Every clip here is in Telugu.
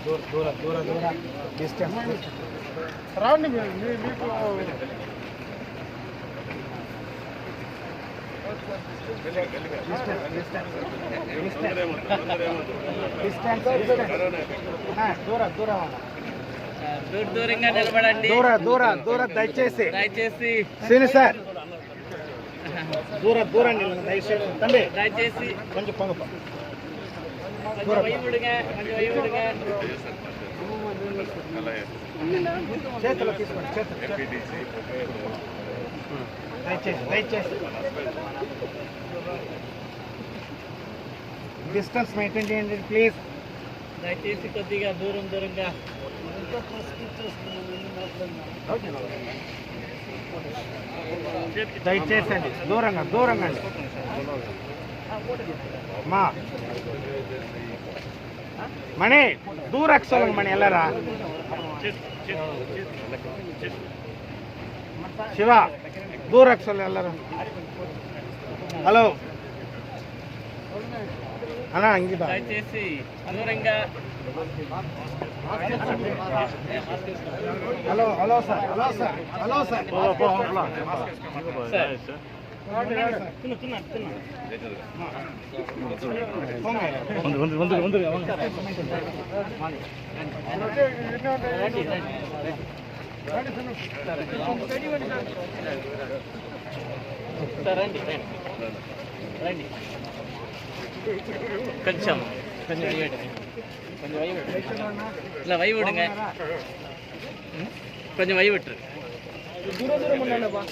दूर दूर दूर डिस्टेंस राउंड में దూరంగా నిలబడండి. దూరం దయచేసి శ్రీను సార్ దూరం నిలబడండి దయచేసి తండ్రి దయచేసి కొంచెం పొంగ கொஞ்சம் வை விடுங்க. చేతులు తీసుకోండి దయచేసి డిస్టెన్స్ మెయింటైన్ చేయండి ప్లీజ్. దయచేసి కొద్దిగా దూరంగా దయచేసి అండి దూరంగా అండి మా மணி தூரக்கு சொல்லுங்க மணி எல்லாரும். சிவா தூரக்கு சொல்லு எல்லாரும். ஹலோ அண்ணா இங்கதான் దయచేసి దూరంగా. హలో సార్ రండి. కొంచెం ఇలా వై விடுங்க. கொஞ்சம் வை விட்டுரு. தூரம் பண்ணானப்பா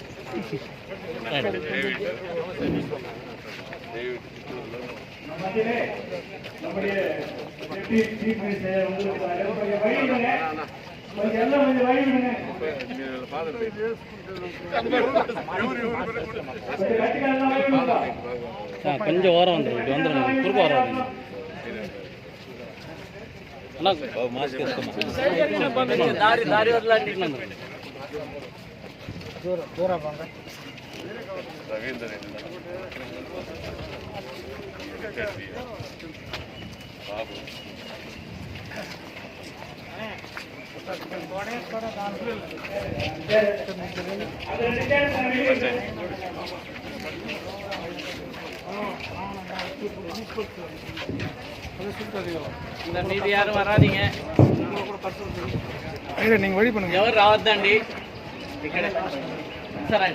கொஞ்சம் ஓரம் வந்துடும் குறுக்க ஓரம் దారి వదలండి. దూరం పంగ బాబు மீதி யாரும் வராதீங்க. நீங்க வழி பண்ணுங்க. ఎవరు రావద్దండి. ఇక్కడ సరే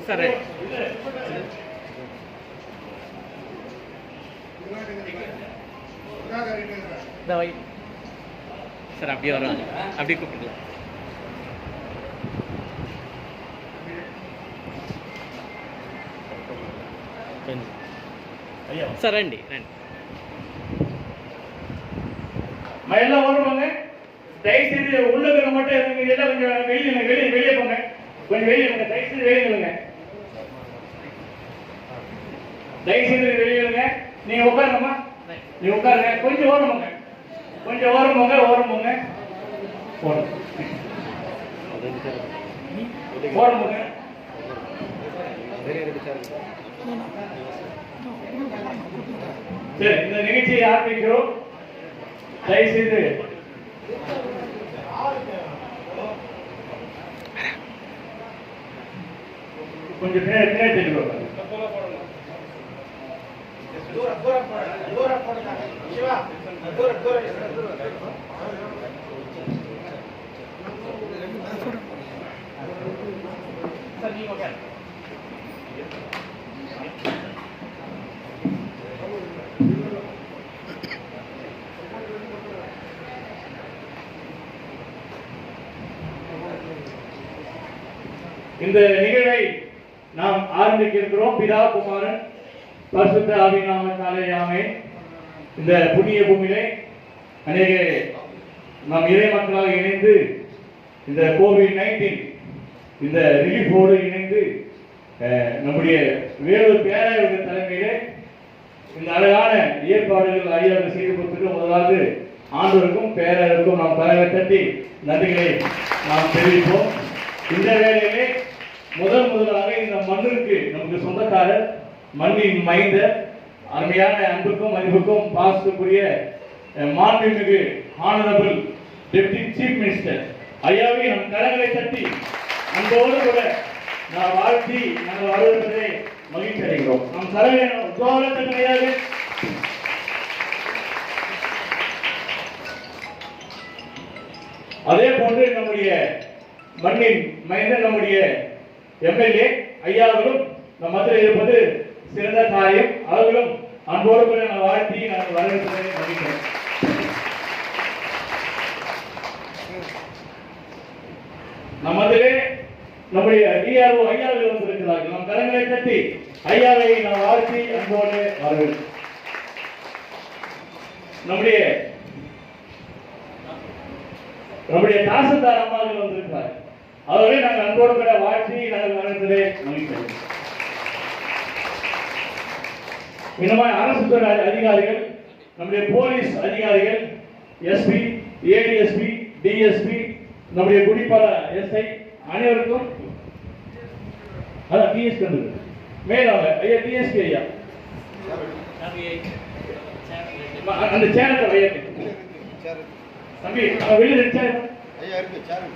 సరే சார் அப்படியே வரும். அப்படியே கூப்பிட்டுக்கலாம். சார் రండి. எல்லாம் வருவாங்க. தயவுசெய்து உள்ளுக்கு மட்டும் எல்லாம் கொஞ்சம் வெளியே போங்க. கொஞ்சம் வெளியே போங்க. தயவுசெய்து வெளியே நில்லுங்க. தயவுசெய்து வெளியே நில்லுங்க. நீங்க உட்காருங்கம்மா. நீங்க உட்காருங்க. கொஞ்சம் ஓரம் போங்க. ஓரம் போங்க. சரி, இந்த நிகழ்ச்சியை ஆரம்பிக்கிறோம். தயவுசெய்து கொஞ்சம் பின்னாடி இந்த நிகழ்வை நாம் ஆரம்பிக்க இருக்கிறோம். பிதா குமாரன் பரிசுத்த ஆவியின் நாமத்தாலே ஆமென். இந்த புண்ணிய பூமியிலே அநேக நாம் இறை மக்களாக இணைந்து இந்த கோவிட்-19 இந்த ரிலீஃபோடு இணைந்து நம்முடைய வேலூர் பேராயருடைய தலைமையிலே இந்த அழகான ஏற்பாடுகள் ஐயாவுக்கு செய்து கொடுத்துட்டு முதலாவது ஆண்டவருக்கும் பேராயருக்கும் நாம் தலைமை தட்டி நன்றிகளை நாம் தெரிவிப்போம். இந்த வேளையிலே முதலாக இந்த மண்ணிற்கு நமக்கு சொந்தக்காரர், மண்ணின் மைந்தர், அருமையான அன்புக்கும் மதிப்புக்கும் பாசத்துக்குரிய மாண்புமிகு ஆனரபிள் டெப்டி சீஃப் மினிஸ்டர் ஐயாவை நம் கரங்களை தட்டி அன்போடு கூட நான் வாழ்த்தி நாங்கள் வரவேற்பதை மகிழ்ச்சி அடைகிறோம். நம் கரங்களை அதே போன்று நம்முடைய மண்ணின் மைந்தர் நம்முடைய எம்எல்ஏ ஐயாவர்களும் நம் மத்தியில் இருப்பது சிறந்த காரியம். அவர்களும் அன்போடு கூட நான் வாழ்த்தி நான் வரவேற்பதை மகிழ்கிறேன். நம் மத்தியிலே நம்முடைய டிஆர்ஓ ஐயாவர்கள் வந்திருக்கிறார்கள். நம் கரங்களை தட்டி ஐயாவை நான் வாழ்த்தி அன்போடு வரவேற்கிறேன். நம்முடைய தாசில்தார் அம்மாவில் வந்திருக்கிறார். அவர்களை நாங்கள் அன்போடு கூட வாழ்த்தி நாங்கள் வரவேற்பதை மகிழ்கிறோம். இன்னும் அரசு துறை அதிகாரிகள், நம்முடைய போலீஸ் அதிகாரிகள், எஸ்பி, ஏடிஎஸ்பி, டிஎஸ்பி, நம்முடைய குடிப்பால எஸ்ஐ அனைவருக்கும் அதான் டிஎஸ்பி மேலாக ஐயா டிஎஸ்பி ஐயா அந்த சேனல் ஐயா தம்பி வெளியே சேனல் ஐயா இருக்கு சேனல்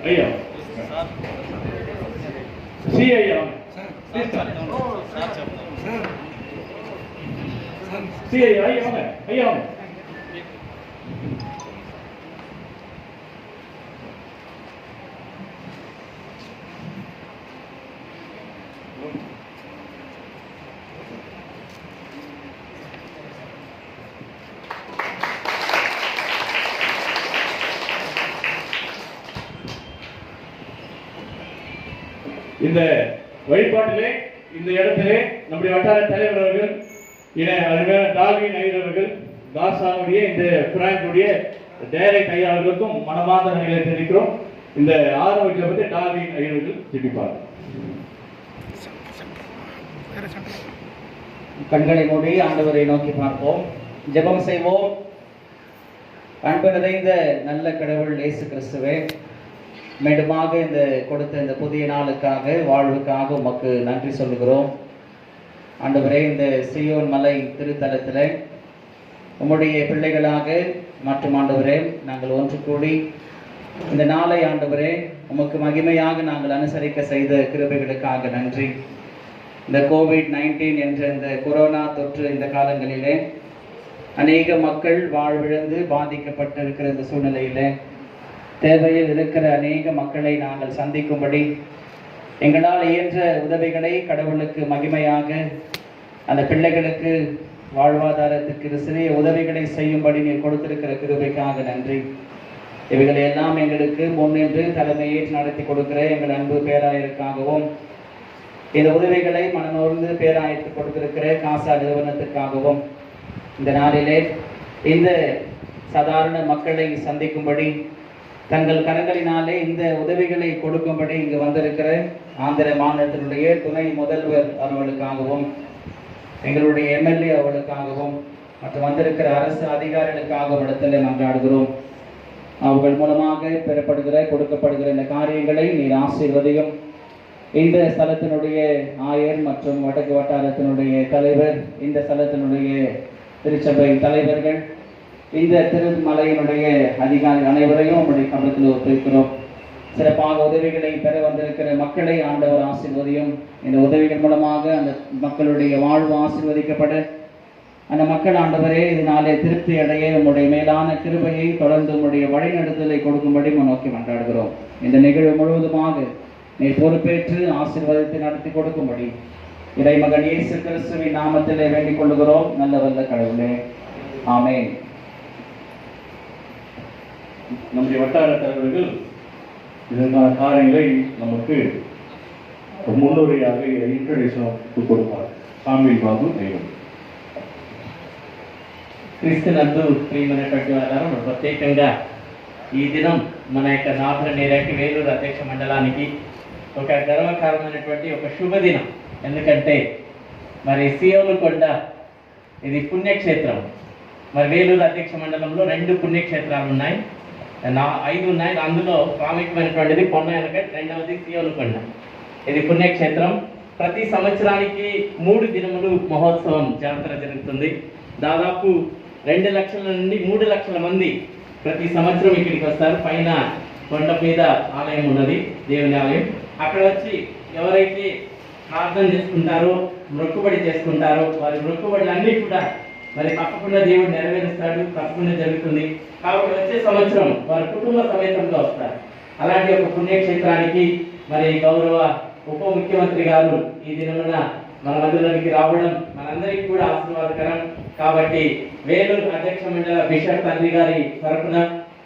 ஐயா சி ஐயா சி ஐயா ஐயா இந்த வழிபாட்டிலே இந்த இடத்திலே நம்முடைய வட்டார தலைவர் அவர்கள் டால்வின் ஐயர்கள் காசாவுடைய இந்த பிராங்குடைய டைரக்ட் ஐயாவர்களுக்கும் மனமார்ந்த நன்றிகளை தெரிவிக்கிறோம். இந்த ஆரோக்கிய பற்றி டால்வின் ஐயர்கள் ஜெபிப்பார். கண்களை மூடி ஆண்டவரை நோக்கி பார்ப்போம், ஜெபம் செய்வோம். அன்பு நிறைந்த நல்ல கடவுள் இயேசு கிறிஸ்துவே, மீண்டுமாக இந்த கொடுத்த இந்த புதிய நாளுக்காக வாழ்வுக்காக உமக்கு நன்றி சொல்கிறோம். ஆண்டவரே, இந்த சீயோன் மலை திருத்தலத்தில் உம்முடைய பிள்ளைகளாக மற்றும் ஆண்டவரே நாங்கள் ஒன்று கூடி இந்த நாளை ஆண்டவரே உமக்கு மகிமையாக நாங்கள் அனுசரிக்க செய்த கிருபைகளுக்காக நன்றி. இந்த கோவிட்-19 என்ற இந்த கொரோனா தொற்று இந்த காலங்களிலே அநேக மக்கள் வாழ்விழந்து பாதிக்கப்பட்டிருக்கிற இந்த சூழ்நிலையிலே தேவையில் இருக்கிற அநேக மக்களை நாங்கள் சந்திக்கும்படி எங்களால் இயன்ற உதவிகளை கடவுளுக்கு மகிமையாக அந்த பிள்ளைகளுக்கு வாழ்வாதாரத்துக்கு சிறிய உதவிகளை செய்யும்படி நீர் கொடுத்திருக்கிற கிருபைக்காக நன்றி. இவைகளை எல்லாம் எங்களுக்கு முன்னின்று தலைமையேற்று நடத்தி கொடுக்கிற எங்கள் அன்பு பேராயருக்காகவும் இந்த உதவிகளை மனநோர்ந்து பேராயத்து கொடுத்திருக்கிற காசா நிறுவனத்திற்காகவும் இந்த நாளிலே இந்த சாதாரண மக்களை சந்திக்கும்படி தங்கள் கரங்களினாலே இந்த உதவிகளை கொடுக்கும்படி இங்கு வந்திருக்கிற ஆந்திர மாநிலத்தினுடைய துணை முதல்வர் அவர்களுக்காகவும் எங்களுடைய எம்எல்ஏ அவர்களுக்காகவும் மற்றும் வந்திருக்கிற அரசு அதிகாரிகளுக்காகவும் இடத்துல மன்றாடுகிறோம். அவர்கள் மூலமாக பெறப்படுகிற கொடுக்கப்படுகிற இந்த காரியங்களை நீர் ஆசீர்வதியும். இந்த ஸ்தலத்தினுடைய ஆயர் மற்றும் வடக்கு வட்டாரத்தினுடைய தலைவர், இந்த ஸ்தலத்தினுடைய திருச்சபை தலைவர்கள், இந்த திருமலையினுடைய அதிகாரிகள் அனைவரையும் உங்களுடைய கவனத்தில் ஒப்புவிக்கிறோம். சிறப்பாக உதவிகளை பெற வந்திருக்கிற மக்களை ஆண்டவர் ஆசீர்வதியும். இந்த உதவிகள் மூலமாக அந்த மக்களுடைய வாழ்வு ஆசீர்வதிக்கப்பட அந்த மக்கள் ஆண்டவரே இதனாலே திருப்தி அடைய உங்களுடைய மேலான கிருபையை தொடர்ந்து உங்களுடைய வழிநடத்தலை கொடுக்கும்படி நோக்கி மன்றாடுகிறோம். இந்த நிகழ்வு முழுவதுமாக நீர் பொறுப்பேற்று ஆசீர்வாதத்தை நடத்தி கொடுக்கும்படி இறைமகன் இயேசு கிறிஸ்துவின் நாமத்திலே வேண்டிக் கொள்ளுகிறோம் நல்ல வல்ல கடவுளே, ஆமென். நம்முடைய வட்டார தலைவர்கள் இதற்கான காரியங்களை நமக்கு మున్నురియాగా ఇంట్రొడ్యూషన్ கொடுப்பார். సామిల్ బాబు దైవం. క్రీస్తునందు ప్రియమైనటువంటి వారు, ప్రత్యేకంగా ఈ దినం మన యొక్క నాథుల నేరాకి వేలూరు అధ్యక్ష మండలానికి ఒక గర్వకారణమైనటువంటి ఒక శుభదినం. ఎందుకంటే మరి సియోను కొండ ఇది పుణ్యక్షేత్రం. మరి వేలూరు అధ్యక్ష మండలంలో 2 పుణ్యక్షేత్రాలు ఉన్నాయి, 5 ఉన్నాయి. అందులో ప్రాముఖ్యమైనటువంటిది పొన్నయనకట్, రెండవది సియోను కొండ. ఇది పుణ్యక్షేత్రం. ప్రతి సంవత్సరానికి 3 దినములు మహోత్సవం జాతర జరుగుతుంది. దాదాపు 2 లక్షల నుండి 3 లక్షల మంది ప్రతి సంవత్సరం ఇక్కడికి వస్తారు. పైన కొండ మీద ఆలయం ఉన్నది, దేవుని ఆలయం. అక్కడ వచ్చి ఎవరైతే ప్రార్థన చేసుకుంటారో, మొక్కుబడి చేసుకుంటారో, వారి మొక్కుబడులన్నీ కూడా మరి తప్పకుండా దేవుడు నెరవేరుస్తాడు, తప్పకుండా జరుగుతుంది. కాబట్టి వచ్చే సంవత్సరం వారి కుటుంబ సమేతంగా వస్తారు. అలాంటి ఒక పుణ్యక్షేత్రానికి మరి గౌరవ ఉప ముఖ్యమంత్రి గారు ఈ దినమున మన మధ్యలోనికి రావడం మనందరికీ కూడా ఆశీర్వాదకరం. కాబట్టి వేలూరు అధ్యక్ష మండల బిషప్ తండ్రి గారి తరఫున,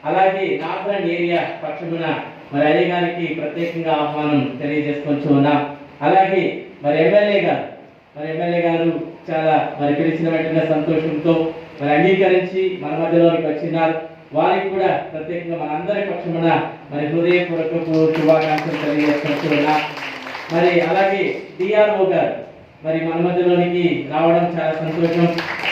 అలాగే నార్థన్ ఏరియా పక్షమున మరి అయ్య గారికి ప్రత్యేకంగా ఆహ్వానం తెలియజేసుకొచ్చు ఉన్నాం. అలాగే మరి ఎమ్మెల్యే గారు చాలా మరి పిలిచిన వెంటనే సంతోషంతో మరి అంగీకరించి మన మధ్యలోనికి వచ్చినారు. వారికి కూడా ప్రత్యేకంగా మనందరి పక్షమున మరి హృదయపూర్వక శుభాకాంక్షలు తెలియజేసుకొచ్చు ఉన్నాం. మరి అలాగే డిఆర్ఓ గారు మరి మన మధ్యలోనికి రావడం చాలా సంతోషం.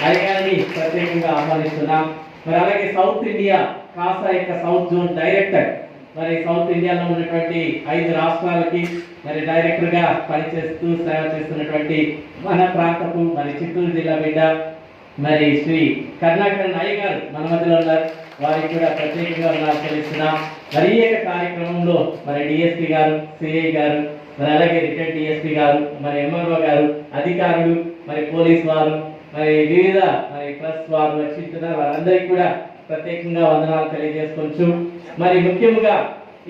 అయ్యగారిని ప్రత్యేకంగా ఆహ్వానిస్తున్నాం. మరి అలాగే సౌత్ ఇండియా కాసా యొక్క సౌత్ జోన్ డైరెక్టర్, మరి సౌత్ ఇండియాలో ఉన్నటువంటి 5 రాష్ట్రాలకి మరి డైరెక్టర్ గా పనిచేస్తూ సేవ చేస్తున్నటువంటి మన ప్రాంతపు మరి చిత్తూరు జిల్లా బిడ్డ మరి శ్రీ కరుణాకరన్ అయ్య గారు మన మధ్యలో ఉన్నారు. వారికి కూడా ప్రత్యేకంగా తెలుస్తున్నాం. మరి ఈ యొక్క కార్యక్రమంలో మరి డిఎస్పీ గారు, సిఐ గారు, మరి అలాగే రిటైర్డ్ డిఎస్పీ గారు, మరి ఎంఆర్ఓ గారు, అధికారులు, మరి పోలీస్ వారు, మరి వివిధ మరి ప్రెస్ వారు వచ్చిస్తున్నారు. వారందరికీ కూడా ప్రత్యేకంగా వందనాలు తెలియజేసుకోవచ్చు. మరి ముఖ్యంగా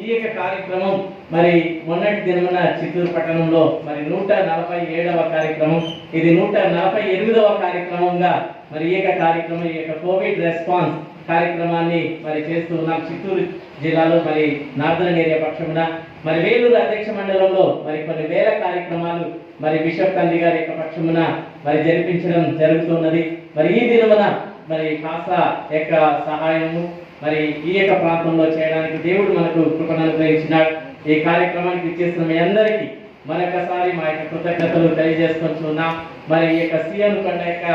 ఈ యొక్క కార్యక్రమం మరి మొన్నటి దినమున చిత్తూరు పట్టణంలో మరి 147వ కార్యక్రమం, ఇది 148వ కార్యక్రమంగా మరి ఈ యొక్క కార్యక్రమం, ఈ యొక్క కోవిడ్ రెస్పాన్స్ కార్యక్రమాన్ని మరి చేస్తూ ఉన్నాం చిత్తూరు జిల్లాలో. మరి నార్థన్ ఏరియా పక్షమున మరి వేలూరు అధ్యక్ష మండలంలో మరి కొన్ని వేల కార్యక్రమాలు మరి బిషప్ తండ్రి గారి యొక్క పక్షమున మరి జరిపించడం జరుగుతున్నది. మరి ఈ దినమున మరి కాసా యొక్క సహాయము మరి ఈ యొక్క ప్రాంతంలో చేయడానికి దేవుడు మనకు కృపను అనుగ్రహించినాడు. ఈ కార్యక్రమానికి ఇచ్చేసిన మీ అందరికీ మరొకసారి మా యొక్క కృతజ్ఞతలు తెలియజేసుకుంటున్నాం. మరి ఈ యొక్క సీఎం కొండ యొక్క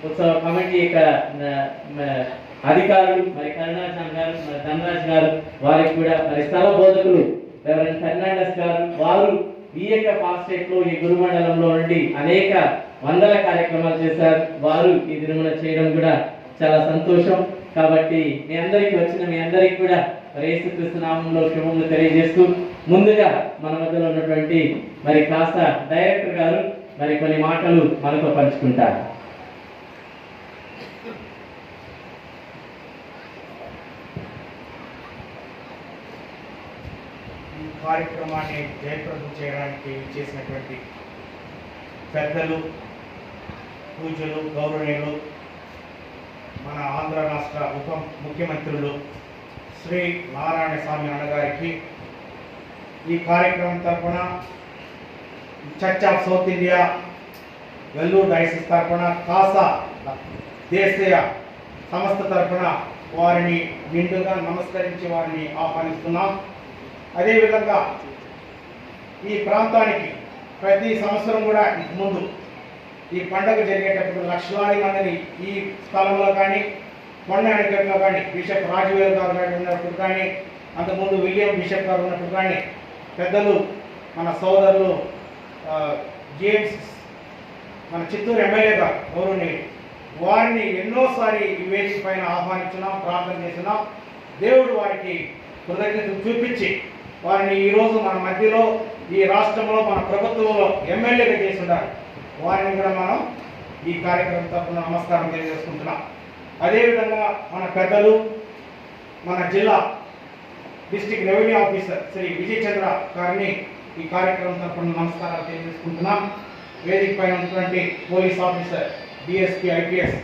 ఉత్సవ కమిటీ యొక్క అధికారులు మరి కరుణాచంద్ గారు, మరి ధనరాజ్ గారు, వారికి కూడా మరి స్థల బోధకులు రెవరెండ్ ఫెర్నాండస్ గారు, వారు ఈ యొక్క ఫాస్టేట్ లో ఈ గురుమండలంలో నుండి అనేక వందల కార్యక్రమాలు చేశారు. వారు ఈ దినమున చేయడం కూడా చాలా సంతోషం. కాబట్టి మీ అందరికీ కూడా యేసుక్రీస్తు నామములో శుభములు తెలియజేస్తూ ముందుగా మన మధ్యలో ఉన్నటువంటి మరి కాసా డైరెక్టర్ గారు మరి కొన్ని మాటలు మనతో పంచుకుంటారు. కార్యక్రమాన్ని జయప్రదం చేయడానికి చేసినటువంటి పెద్దలు, పూజలు, గౌరవనీయులు, మన ఆంధ్ర రాష్ట్ర ఉప ముఖ్యమంత్రులు శ్రీ నారాయణ స్వామి అన్నగారికి ఈ కార్యక్రమం తరఫున church of South India Vellore diocese తరఫున కాసా దేశీయ సంస్థ తరఫున వారిని నిండుగా నమస్కరించి వారిని ఆహ్వానిస్తున్నాం. అదేవిధంగా ఈ ప్రాంతానికి ప్రతి సంవత్సరం కూడా ముందు ఈ పండుగ జరిగేటప్పుడు లక్షలాది మందిని ఈ స్థలంలో కానీ కొండలో కానీ బిషప్ రాజువేల్ గారు గారు ఉన్నప్పుడు కానీ, అంతకుముందు విలియం బిషప్ గారు ఉన్నప్పుడు కానీ, పెద్దలు మన సోదరులు జేమ్స్ మన చిత్తూరు ఎమ్మెల్యే గారు గౌరవనీయులు వారిని ఎన్నోసారి ఈ వేదిక పైన ఆహ్వానించినాం, ప్రార్థన చేసినాం. దేవుడు వారికి కృతజ్ఞతలు చూపించి వారిని ఈరోజు మన మధ్యలో, ఈ రాష్ట్రంలో, మన ప్రభుత్వంలో ఎమ్మెల్యేగా చేసి ఉన్నారు. వారిని కూడా మనం ఈ కార్యక్రమం తరఫున నమస్కారం తెలియజేసుకుంటున్నాం. అదేవిధంగా మన పెద్దలు, మన జిల్లా district revenue officer Shri Vijay Chandra గారిని ఈ కార్యక్రమం తరఫున నమస్కారాలు తెలియజేసుకుంటున్నాం. వేదిక పైన ఉన్నటువంటి police officer DSP IPS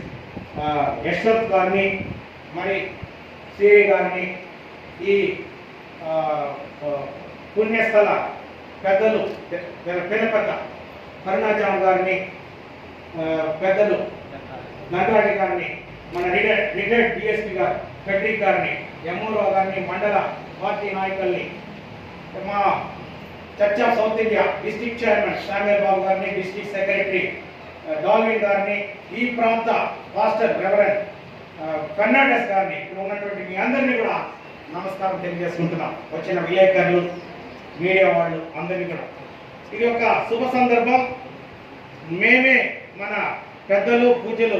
Yashwant గారిని, మరి సిఐ గారిని, ఈ పుణ్యస్థల పెద్దలు పెద్ద కరుణాజాం గారిని, పెద్దలు నటరాజు గారిని, మన రిటైర్డ్ డిఎస్పీ గారు ఫెడ్రిక్ గారిని, ఎంఓరావు గారిని, మండల పార్టీ నాయకుల్ని, మా Church of South India district chairman Samuel Babu గారిని, డిస్ట్రిక్ట్ సెక్రటరీ డాల్విన్ గారిని, ఈ ప్రాంత పాస్టర్ రెవరెండ్ కర్ణాటక గారిని, ఇక్కడ ఉన్నటువంటి మీ అందరినీ కూడా నమస్కారం తెలియజేసుకుంటున్నాం. వచ్చిన విలేకరులు, మీడియా వాళ్ళు అందరినీ కూడా ఇది ఒక శుభ సందర్భం. మేమే మన పెద్దలు, పూజలు,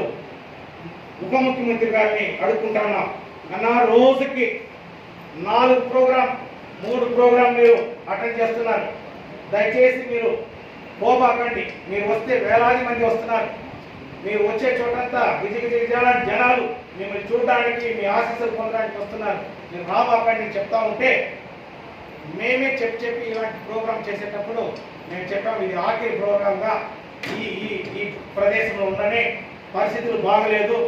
ఉప ముఖ్యమంత్రి గారిని అడుగుకుంటున్నాం. అన్న రోజుకి 4 ప్రోగ్రాం 3 ప్రోగ్రాం మీరు అటెండ్ చేస్తున్నారు. దయచేసి మీరు పోబాకండి. మీరు వస్తే వేలాది మంది వస్తున్నారు. మీరు వచ్చే చోటంతా జనాలు మిమ్మల్ని చూడడానికి, మీ ఆశీస్సులు పొందడానికి వస్తున్నారు. మీరు రాబాకండి చెప్తా ఉంటే మేమే చెప్పి ఇలాంటి ప్రోగ్రాం చేసేటప్పుడు మేము చెప్పాము, ఇది ఆఖరి ప్రోగ్రాంగా ఈ ఈ ఈ ప్రదేశంలో ఉండనే పరిస్థితులు బాగలేదు.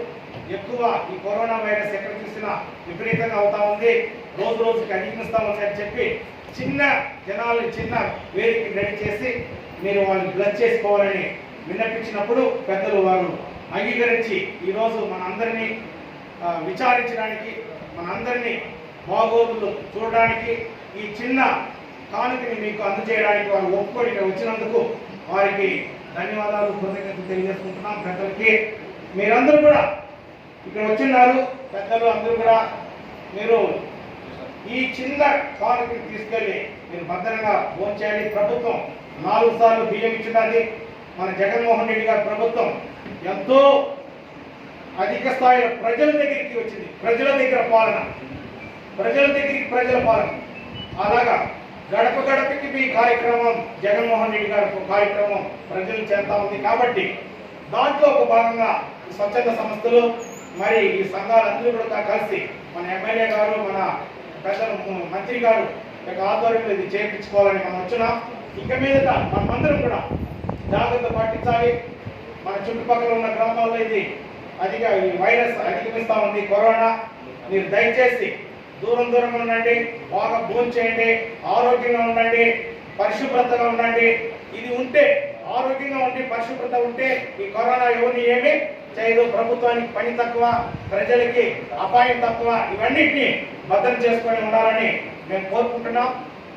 ఎక్కువ ఈ కరోనా వైరస్ ఎక్కడ చూసినా విపరీతంగా అవుతా ఉంది, రోజు రోజుకి అధిగమిస్తూ ఉంది అని చెప్పి చిన్న జనాల్ని చిన్న వేదిక రెడీ చేసి మీరు వాళ్ళని బ్లడ్ చేసుకోవాలని విన్నపించినప్పుడు పెద్దలు వారు అంగీకరించి ఈరోజు మనందరినీ విచారించడానికి, మనందరినీ బాగోగులు చూడడానికి, ఈ చిన్న కానుకని మీకు అందజేయడానికి వారు ఒప్పుకొని ఇక్కడ వచ్చినందుకు వారికి ధన్యవాదాలు, కృతజ్ఞతలు తెలియజేసుకుంటున్నాం. పెద్దలకి మీరందరూ కూడా ఇక్కడ వచ్చిన్నారు. పెద్దలు అందరూ కూడా మీరు ఈ చిన్న కానుకని తీసుకెళ్ళి మీరు భద్రంగా భోంచేయాలి. ప్రభుత్వం 4 సార్లు బియ్యం ఇచ్చినది. మన జగన్మోహన్ రెడ్డి గారి ప్రభుత్వం ఎంతో అధిక స్థాయిలో ప్రజల దగ్గరికి వచ్చింది. ప్రజల దగ్గర పాలన, ప్రజల దగ్గరికి ప్రజల పాలన. అలాగా గడప గడపకి మీ కార్యక్రమం, జగన్మోహన్ రెడ్డి గారి కార్యక్రమం ప్రజలు చేస్తా ఉంది. కాబట్టి దాంట్లో ఒక భాగంగా స్వచ్ఛంద సంస్థలు, మరి ఈ సంఘాలందరూ కూడా కలిసి మన ఎమ్మెల్యే గారు, మన పెద్ద మంత్రి గారు యొక్క ఆధ్వర్యంలో ఇది చేయించుకోవాలని మనం వచ్చినాం. ఇక మీదట మనమందరం కూడా జాగ్రత్త పాటించాలి. మన చుట్టుపక్కల ఉన్న గ్రామాల్లో ఇది ఈ వైరస్ అధిగమిస్తూ ఉంది, కరోనా. మీరు దయచేసి దూరంగా ఉండండి, బాగా భోజనం చేయండి, ఆరోగ్యంగా ఉండండి, పరిశుభ్రతగా ఉండండి. ఇది ఉంటే, ఆరోగ్యంగా ఉండి పరిశుభ్రత ఉంటే ఈ కరోనా ఎవరిని ఏమీ చేయదు. ప్రభుత్వానికి పని తక్కువ, ప్రజలకి అపాయం తక్కువ. ఇవన్నిటినీ భద్రం చేసుకొని ఉండాలని మేము కోరుకుంటున్నాం.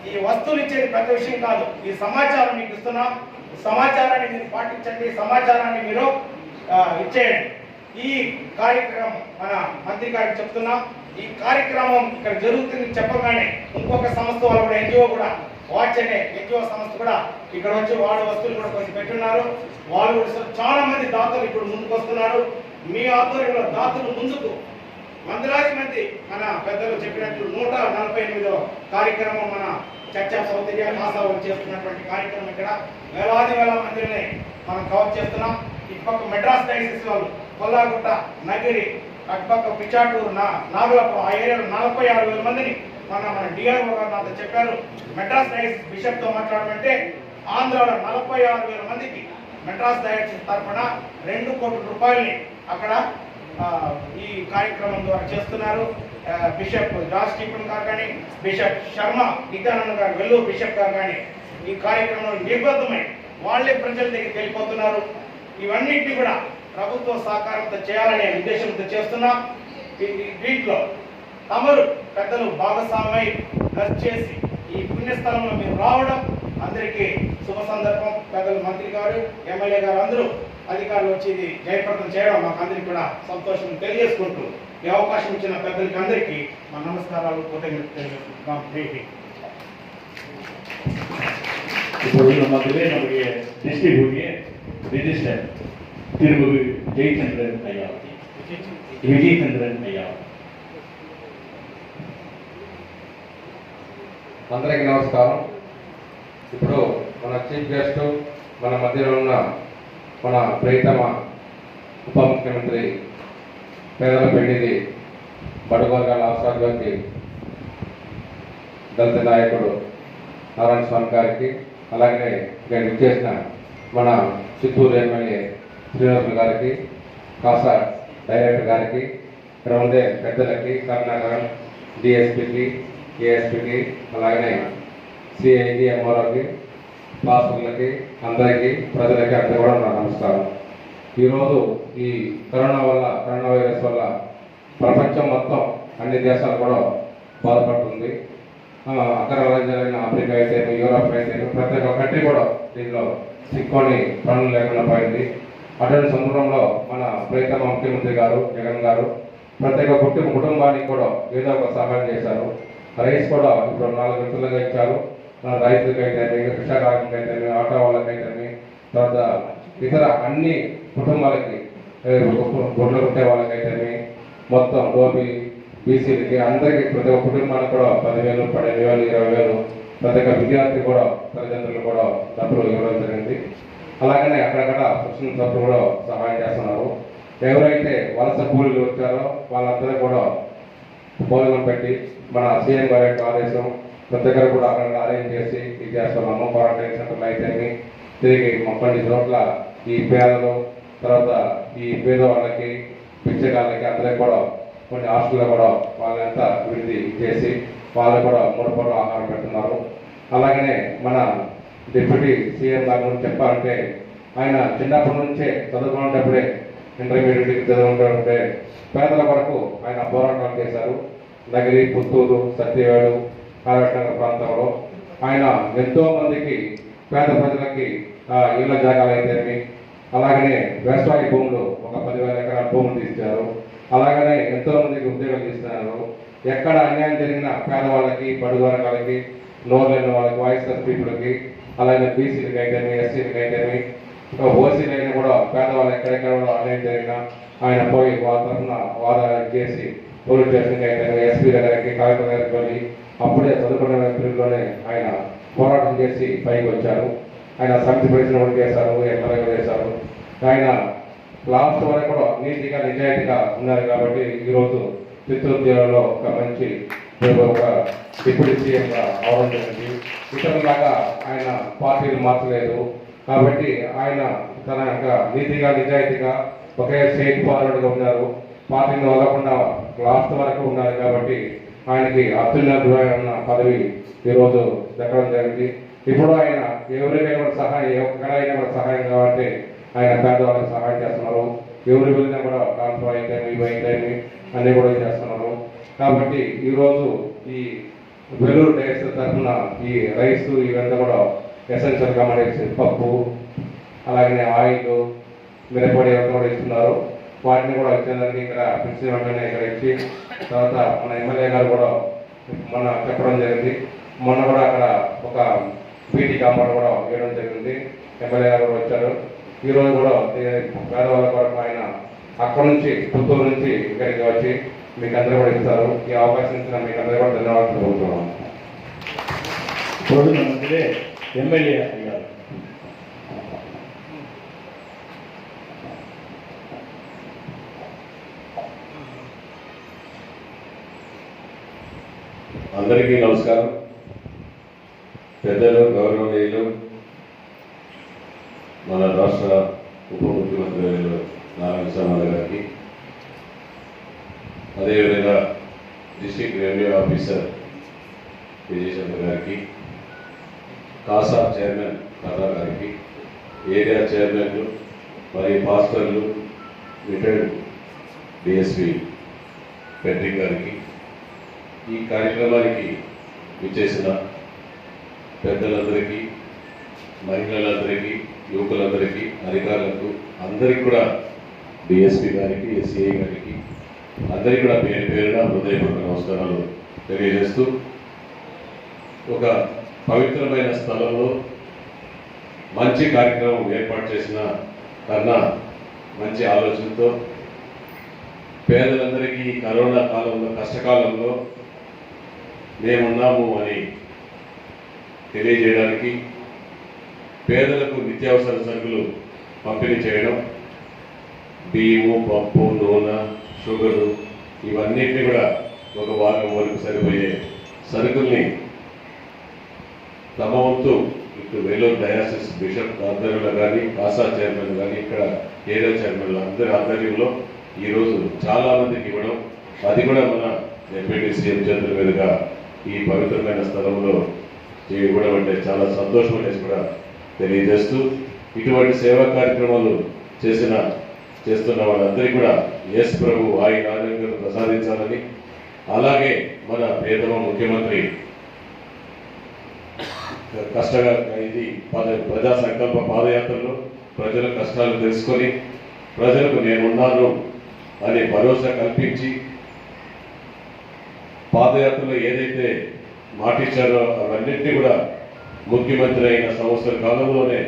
ఈ వస్తువులు ఇచ్చేది పెద్ద విషయం కాదు. ఈ సమాచారం మీకు ఇస్తున్నాం. సమాచారాన్ని మీరు పాటించండి, సమాచారాన్ని మీరు ఇచ్చేయండి. ఈ కార్యక్రమం మన మంత్రి గారికి చెప్తున్నాం. ఈ కార్యక్రమం ఇక్కడ జరుగుతుంది చెప్పగానే ఇంకొక సంస్థ వాళ్ళు కూడా, ఎన్జిఓ కూడా, వాచ్ అనే ఎన్జిఓ సంస్థ కూడా ఇక్కడ వచ్చి వాడు వస్తువులు కూడా కొంచెం పెట్టున్నారు. వాళ్ళు కూడా చాలా మంది దాతలు ఇప్పుడు ముందుకు వస్తున్నారు. మీ ఆధ్వర్యంలో దాతలు ముందుకు వందలాది మంది, మన పెద్దలు చెప్పినట్లు 148వ కార్యక్రమం మన చర్చ్ ఆఫ్ సౌత్ ఇండియా మాసాలు చేస్తున్నటువంటి కార్యక్రమం ఇక్కడ వేల మందిని మనం కవర్ చేస్తున్నాం. ఇటుపక్క మెడ్రాస్ డైసిస్ వాళ్ళు కొల్లాగుట్ట, నగిరి, అటుపక్క పిచ్చాటూరు, నాగులపురం, ఆ ఏరియాలో 46,000 మందిని మన డిఆర్ఓ గారు నాతో చెప్పారు. మెడ్రాస్ డైసిస్ బిషప్ తో మాట్లాడమంటే ఆంధ్రాలో 46,000 మందికి మెడ్రాస్ డైసిస్ తరఫున 2 కోట్ల రూపాయలని అక్కడ ఈ కార్యక్రమం ద్వారా చేస్తున్నారు. బిషప్ జార్జ్ స్టీఫెన్ గారు కానీ, బిషప్ శర్మ నిత్యానంద గారు, వెల్లూరు బిషప్ గారు కానీ ఈ కార్యక్రమంలో నిబద్ధమై వాళ్ళే ప్రజల దగ్గరికి వెళ్ళిపోతున్నారు. ఇవన్నింటినీ కూడా ప్రభుత్వ సహకారంతో చేయాలనే ఉద్దేశంతో చేస్తున్నాం. దీంట్లో తమరు పెద్దలు భాగస్వామై ఖర్చు చేసి ఈ పుణ్యస్థలంలో మీరు రావడం అందరికీ శుభ సందర్భం. పెద్దలు మంత్రి గారు, ఎమ్మెల్యే గారు అందరూ అధికారులు వచ్చి ఇది జయప్రదం చేయడం మాకు అందరికీ కూడా సంతోషం తెలియజేసుకుంటూ ఈ అవకాశం ఇచ్చిన పెద్దలకి అందరికీ మా నమస్కారాలు, కృతజ్ఞతలు తెలియజేసుకుంటున్నాం. இப்பொழுது நம்ம திரை நம்முடைய டிஸ்ட்ரிக்ட் ரிஜிஸ்டர் తిరుగు జయచంద్రన్ అయ్యా, విజయచంద్రన్ అయ్యా. అందరికీ నమస్కారం. ఇప్పుడు మన చీఫ్ గెస్ట్ మన మధ్యలో ఉన్న మన ప్రియతమ ఉప ముఖ్యమంత్రి పేదల పెళ్లిది బడుగు వర్గాల అవసరాలకి దళిత నాయకుడు నారాయణ స్వామి గారికి, అలాగే ఇక్కడ విచ్చేసిన మన చిత్తూరు ఎమ్మెల్యే శ్రీనివాసులు గారికి, కాసా డైరెక్టర్ గారికి, ఇక్కడ ఉండే పెద్దలకి, కర్ణాకరం డిఎస్పీకి, ఏఎస్పీకి, అలాగనే సిఐకి, ఎంఆర్ఓకి, పాస్టర్లకి, అందరికీ, ప్రజలకి అందరూ కూడా నా నమస్కారం. ఈరోజు ఈ కరోనా వైరస్ వల్ల ప్రపంచం మొత్తం అన్ని దేశాలు కూడా బాధపడుతుంది. అగ్ర రాజ్యాలైన ఆఫ్రికా అయితే, యూరోప్ అయితే, ప్రతి ఒక్క కంట్రీ కూడా దీనిలో చిక్కుని పనులు లేకుండా పోయింది. అటువంటి సందర్భంలో మన ప్రియతమ ముఖ్యమంత్రి గారు జగన్ గారు ప్రతి ఒక్క కుటుంబానికి కూడా ఏదో ఒక సహాయం చేశారు. రైస్ కూడా ఇప్పుడు 4 విడతలుగా ఇచ్చారు. రైతులకైతే, రిక్షా కార్మికులకైతే, ఆటో వాళ్ళకైతే, తర్వాత ఇతర అన్ని కుటుంబాలకి, గొడ్లు కుట్టే వాళ్ళకైతే, మొత్తం డోబీ బీసీలకి అందరికీ ప్రతి ఒక్క కుటుంబానికి కూడా 10,000, 12,000, 20,000 ప్రతి ఒక్క విద్యార్థి కూడా తల్లిదండ్రులు కూడా డబ్బులు ఇవ్వడం జరిగింది. అలాగనే అక్కడక్కడ శిక్షణ సభ్యులు కూడా సహాయం చేస్తున్నారు. ఎవరైతే వలస కూలీలు వచ్చారో వాళ్ళందరూ కూడా భోజనం పెట్టి మన సీఎం గారి యొక్క ఆదేశం ప్రతి దగ్గర కూడా అక్కడ అరేంజ్ చేసి ఇది చేస్తున్నాము. క్వారంటైన్ సెంటర్లు అయితే తిరిగి కొన్ని చోట్ల ఈ పేదలు, తర్వాత ఈ పేదవాళ్ళకి, పిచ్చగాళ్ళకి అందరికీ కూడా కొన్ని హాస్టల్లో కూడా వాళ్ళంతా విడిది చేసి వాళ్ళకు కూడా 3 పూటల ఆహారం పెడుతున్నారు. అలాగనే మన డిప్యూటీ సీఎం గారి గురించి చెప్పాలంటే ఆయన చిన్నప్పటి నుంచే చదువుకునేటప్పుడే, ఇంటర్మీడియట్ చదువుకుంటే పేదల వరకు ఆయన పోరాటాలు చేశారు. నగిరి, పుత్తూరు, సత్యవేడు, కాలవెట్టనగర్ ప్రాంతంలో ఆయన ఎంతో మందికి, పేద ప్రజలకి ఇళ్ల జాగాలు అయితేమి, అలాగనే వ్యవసాయ భూములు ఒక 10,000 ఎకరాల భూములు తీశారు. అలాగనే ఎంతో మందికి ఉద్యోగాలు తీస్తున్నారు. ఎక్కడ అన్యాయం జరిగిన పేదవాళ్ళకి, బడుగు వర్గాలకి, నోర్లేని వాళ్ళకి, వాయిస్ పీపుల్కి, అలాగే బీసీలకి అయితేమి, ఎస్సీలకి అయితేమి, ఓసీలు అయినా కూడా పేదవాళ్ళు ఎక్కడెక్కడ కూడా అన్యాయం జరిగినా ఆయన పోయి వాళ్ళ తరఫున వాదాలు చేసి పోలీస్ స్టేషన్కి అయితే, ఎస్పీ దగ్గరికి, కలెక్టర్ దగ్గరికి వెళ్ళి అప్పుడే చదువుకున్న పీరియడ్లోనే ఆయన పోరాటం చేసి పైకి వచ్చారు. ఆయన సమితి ప్రెసిడెంట్ కూడా చేశారు, ఎమ్మెల్యే చేశారు. ఆయన లాస్ట్ వరకు కూడా నీతిగా, నిజాయితీగా ఉన్నారు కాబట్టి ఈరోజు చిత్తూరు జిల్లాలో ఒక మంచి ఒక డిప్యూటీ సీఎంగా అవడం జరిగింది. ఇతరులాగా ఆయన పార్టీలు మార్చలేదు కాబట్టి ఆయన తన యొక్క నీతిగా, నిజాయితీగా ఒకే స్టేట్ ఫార్వర్డ్గా ఉన్నారు. పార్టీని వదలకుండా లాస్ట్ వరకు ఉన్నారు కాబట్టి ఆయనకి అత్యున్నతమైన పదవి ఈరోజు దక్కడం జరిగింది. ఇప్పుడు ఆయన ఎవరికైనా కూడా సహాయం, ఎక్కడైనా కూడా సహాయం కాబట్టి ఆయన పేదవాళ్ళకి సహాయం చేస్తున్నారు. ఎవరు వెళ్ళినా కూడా ట్రాన్స్ఫర్ అయితే, ఇవి అయితే అన్నీ కూడా చేస్తున్నారు. కాబట్టి ఈరోజు ఈ వెల్లూరు డేస్ తరఫున ఈ రైస్ ఇవంతా కూడా ఎసెన్షియల్ కమోడిటీస్, పప్పు, అలాగే ఆయిల్, మిరపొడి ఇవంతా కూడా ఇస్తున్నారు. వాటిని కూడా వచ్చేదానికి ఇక్కడ పిలిచిన వెంటనే ఇక్కడ ఇచ్చి, తర్వాత మన ఎమ్మెల్యే గారు కూడా మొన్న చెప్పడం జరిగింది. మొన్న కూడా అక్కడ ఒక బీటీ కాంపౌండ్ కూడా వేయడం జరిగింది. ఎమ్మెల్యే గారు కూడా వచ్చారు. ఈరోజు కూడా పేదవాళ్ళ కొరకు ఆయన అక్కడ నుంచి, పుత్తూరు నుంచి ఇక్కడికి వచ్చి మీకు అందరూ కూడా ఇస్తారు. ఈ అవకాశం ఇచ్చిన మీకు అందరూ కూడా ధన్యవాదాలు తెలుపుతున్నాం. ఎమ్మెల్యే అయ్యారు. అందరికీ నమస్కారం. పెద్దలు, గౌరవనీయులు, మన రాష్ట్ర ఉప ముఖ్యమంత్రి నారాయణ స్వామి గారికి, అదేవిధంగా డిస్ట్రిక్ట్ రెవెన్యూ ఆఫీసర్ విజయచంద్ర గారికి, కాసా చైర్మన్ కర్రా గారికి, ఏరియా చైర్మన్లు మరియు పాస్టర్లు, రిటైర్డ్ డిఎస్పి పెడ్రిక్ గారికి, ఈ కార్యక్రమానికి విచ్చేసిన పెద్దలందరికీ, మహిళలందరికీ, యువకులందరికీ, అధికారులకు అందరికీ కూడా, డిఎస్పి గారికి, ఎస్సీఐ గారికి అందరికీ కూడా పేరు పేరున హృదయపూర్వక నమస్కారాలు తెలియజేస్తూ, ఒక పవిత్రమైన స్థలంలో మంచి కార్యక్రమం ఏర్పాటు చేసిన కన్నా మంచి ఆలోచనతో పేదలందరికీ ఈ కరోనా కాలంలో కష్టకాలంలో మేమున్నాము అని తెలియజేయడానికి పేదలకు నిత్యావసర సరుకులు పంపిణీ చేయడం, బియ్యము, పప్పు, నూనె, షుగరు ఇవన్నిటిని కూడా ఒక భాగం వరకు సరిపోయే సరుకుల్ని తమ వంతు ఇటు వేలూరు డయాసిస్ బిషప్ ఆధ్వర్యంలో కానీ, కాసా చైర్మన్ కానీ, ఇక్కడ ఏరియా చైర్మన్లు అందరి ఆధ్వర్యంలో ఈరోజు చాలా మందికి ఇవ్వడం, అది కూడా మన డిప్యూటీ సీఎం చేతుల మీదుగా ఈ పవిత్రమైన స్థలంలో ఇవ్వడం అంటే చాలా సంతోషం అనేసి కూడా తెలియజేస్తూ, ఇటువంటి సేవా కార్యక్రమాలు చేస్తున్న వాళ్ళందరికీ కూడా యేసు ప్రభు ఆయన ఆరోగ్యం ప్రసాదించాలని, అలాగే మన ప్రియతమ ముఖ్యమంత్రి కష్టంగా ఇది ప్రజా సంకల్ప పాదయాత్రలో ప్రజల కష్టాలు తెలుసుకొని ప్రజలకు నేనున్నాను అనే భరోసా కల్పించి పాదయాత్రలో ఏదైతే మాటిచ్చారో అవన్నింటినీ కూడా ముఖ్యమంత్రి అయిన సంవత్సర కాలంలోనే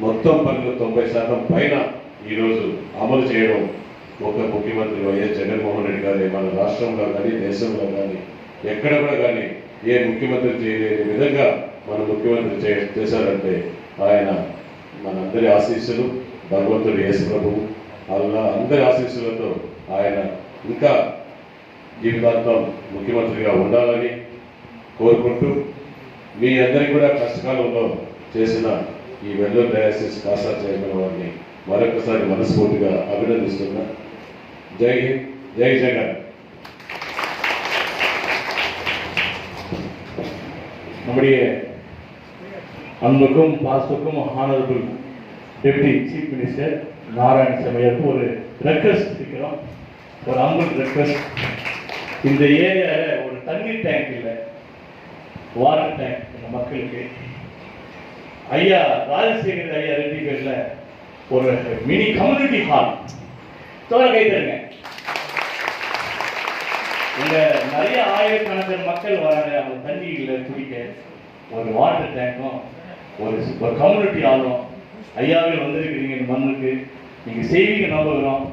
మొత్తం పనులు 90% పైన ఈరోజు అమలు చేయడం ఒక ముఖ్యమంత్రి వైఎస్ జగన్మోహన్ రెడ్డి గారి మన రాష్ట్రంలో కానీ దేశంలో కానీ ఎక్కడ కూడా కానీ ఏ ముఖ్యమంత్రి చేయలేని విధంగా మన ముఖ్యమంత్రి చేశారంటే ఆయన మనందరి ఆశీస్సులు, భగవంతుడు యేసు ప్రభువు అలా అందరి ఆశీస్సులతో ఆయన ఇంకా జీవితాంతం ముఖ్యమంత్రిగా ఉండాలని కోరుకుంటూ, మీ అందరికీ కూడా కష్టకాలంలో చేసిన ఈ వెల్లూరు డయాసిస్ కాసా చైర్మన్ వారిని మరొకసారి మనస్ఫూర్తిగా అభినందిస్తున్నా. జై హింద్, జై జగన్. நம்முடைய அன்புக்கும் பாசத்துக்கும் honourable deputy chief minister Narayanasamy அவருக்கு ஒரு ரெக்வஸ்ட் இருக்கிறோம், ஒரு அம்புல் ரெக்வஸ்ட். இந்த ஏரியாவில் ஒரு தண்ணீர் டேங்க் இல்லை, வாட்டர் டேங்க் இந்த மக்களுக்கு. ஐயா ராஜசேகர் ஐயா ரெட்டி பேர்ல ஒரு மினி கம்யூனிட்டி ஹால் தோற கைத்தருங்க. இங்க நிறைய ஆயிரக்கணக்கான மக்கள் வராங்க, அவங்க தண்ணி இல்லை குடிக்க. ஒரு வாட்டர் டேங்கும் ஒரு கம்யூனிட்டி ஆளும் ஐயாவில் வந்திருக்கிறீங்க இந்த மண்ணுக்கு, நீங்க செய்வீங்க நம்புகிறோம்.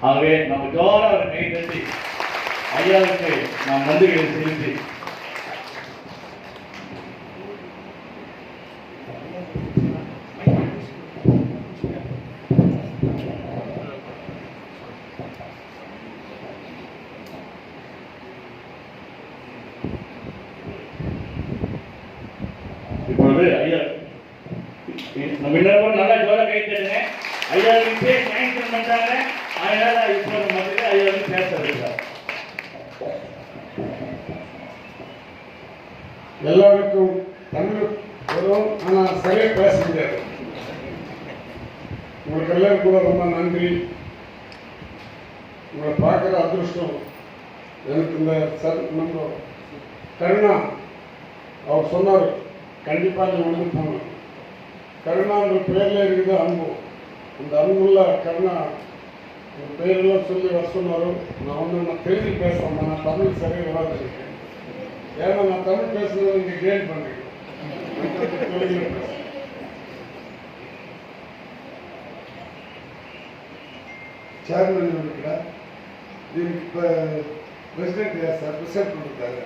ஆகவே நம்ம ஜோரா ஒரு கை தட்டி ஐயாவுக்கு நாம் நன்றிகளை செலுத்தி இப்பொழுது ஐயா நம்ம இன்னொரு நல்லா ஜோர கை தட்டுங்க. ஐயாவுக்கு சாங்ஷன் பண்றாங்க, அதனால இப்போ நம்ம ஐயாவுக்கு பேச இருக்கிறார். எல்லாருக்கும் தமிழ் வரும், ஆனால் சரியாக பேச முடியாது. உங்களுக்கு எல்லாரும் கூட ரொம்ப நன்றி. உங்களை பார்க்குற அதிர்ஷ்டம் எனக்கு இந்த நம்ம கருணா அவர் சொன்னார், கண்டிப்பாக நீ வந்து போகணும். கருணான்ற பேரில் இருக்குது அன்பு. அந்த அன்புள்ள கருணா உங்கள் பேரெல்லாம் சொல்லி வர சொன்னார். நான் தெலுங்கு பேசுகிறேன், நான் தமிழ் சரியாக வராது. ஏன்னா நான் தமிழ் பேசுறது நீங்கள் கேட் பண்ணுறீங்க, தெலுங்குல பேசுகிறேன். சேர்மன் இருக்கிற దీనికి ప్రెసిడెంట్ సార్ ప్రెసిడెంట్ ఉంటారు.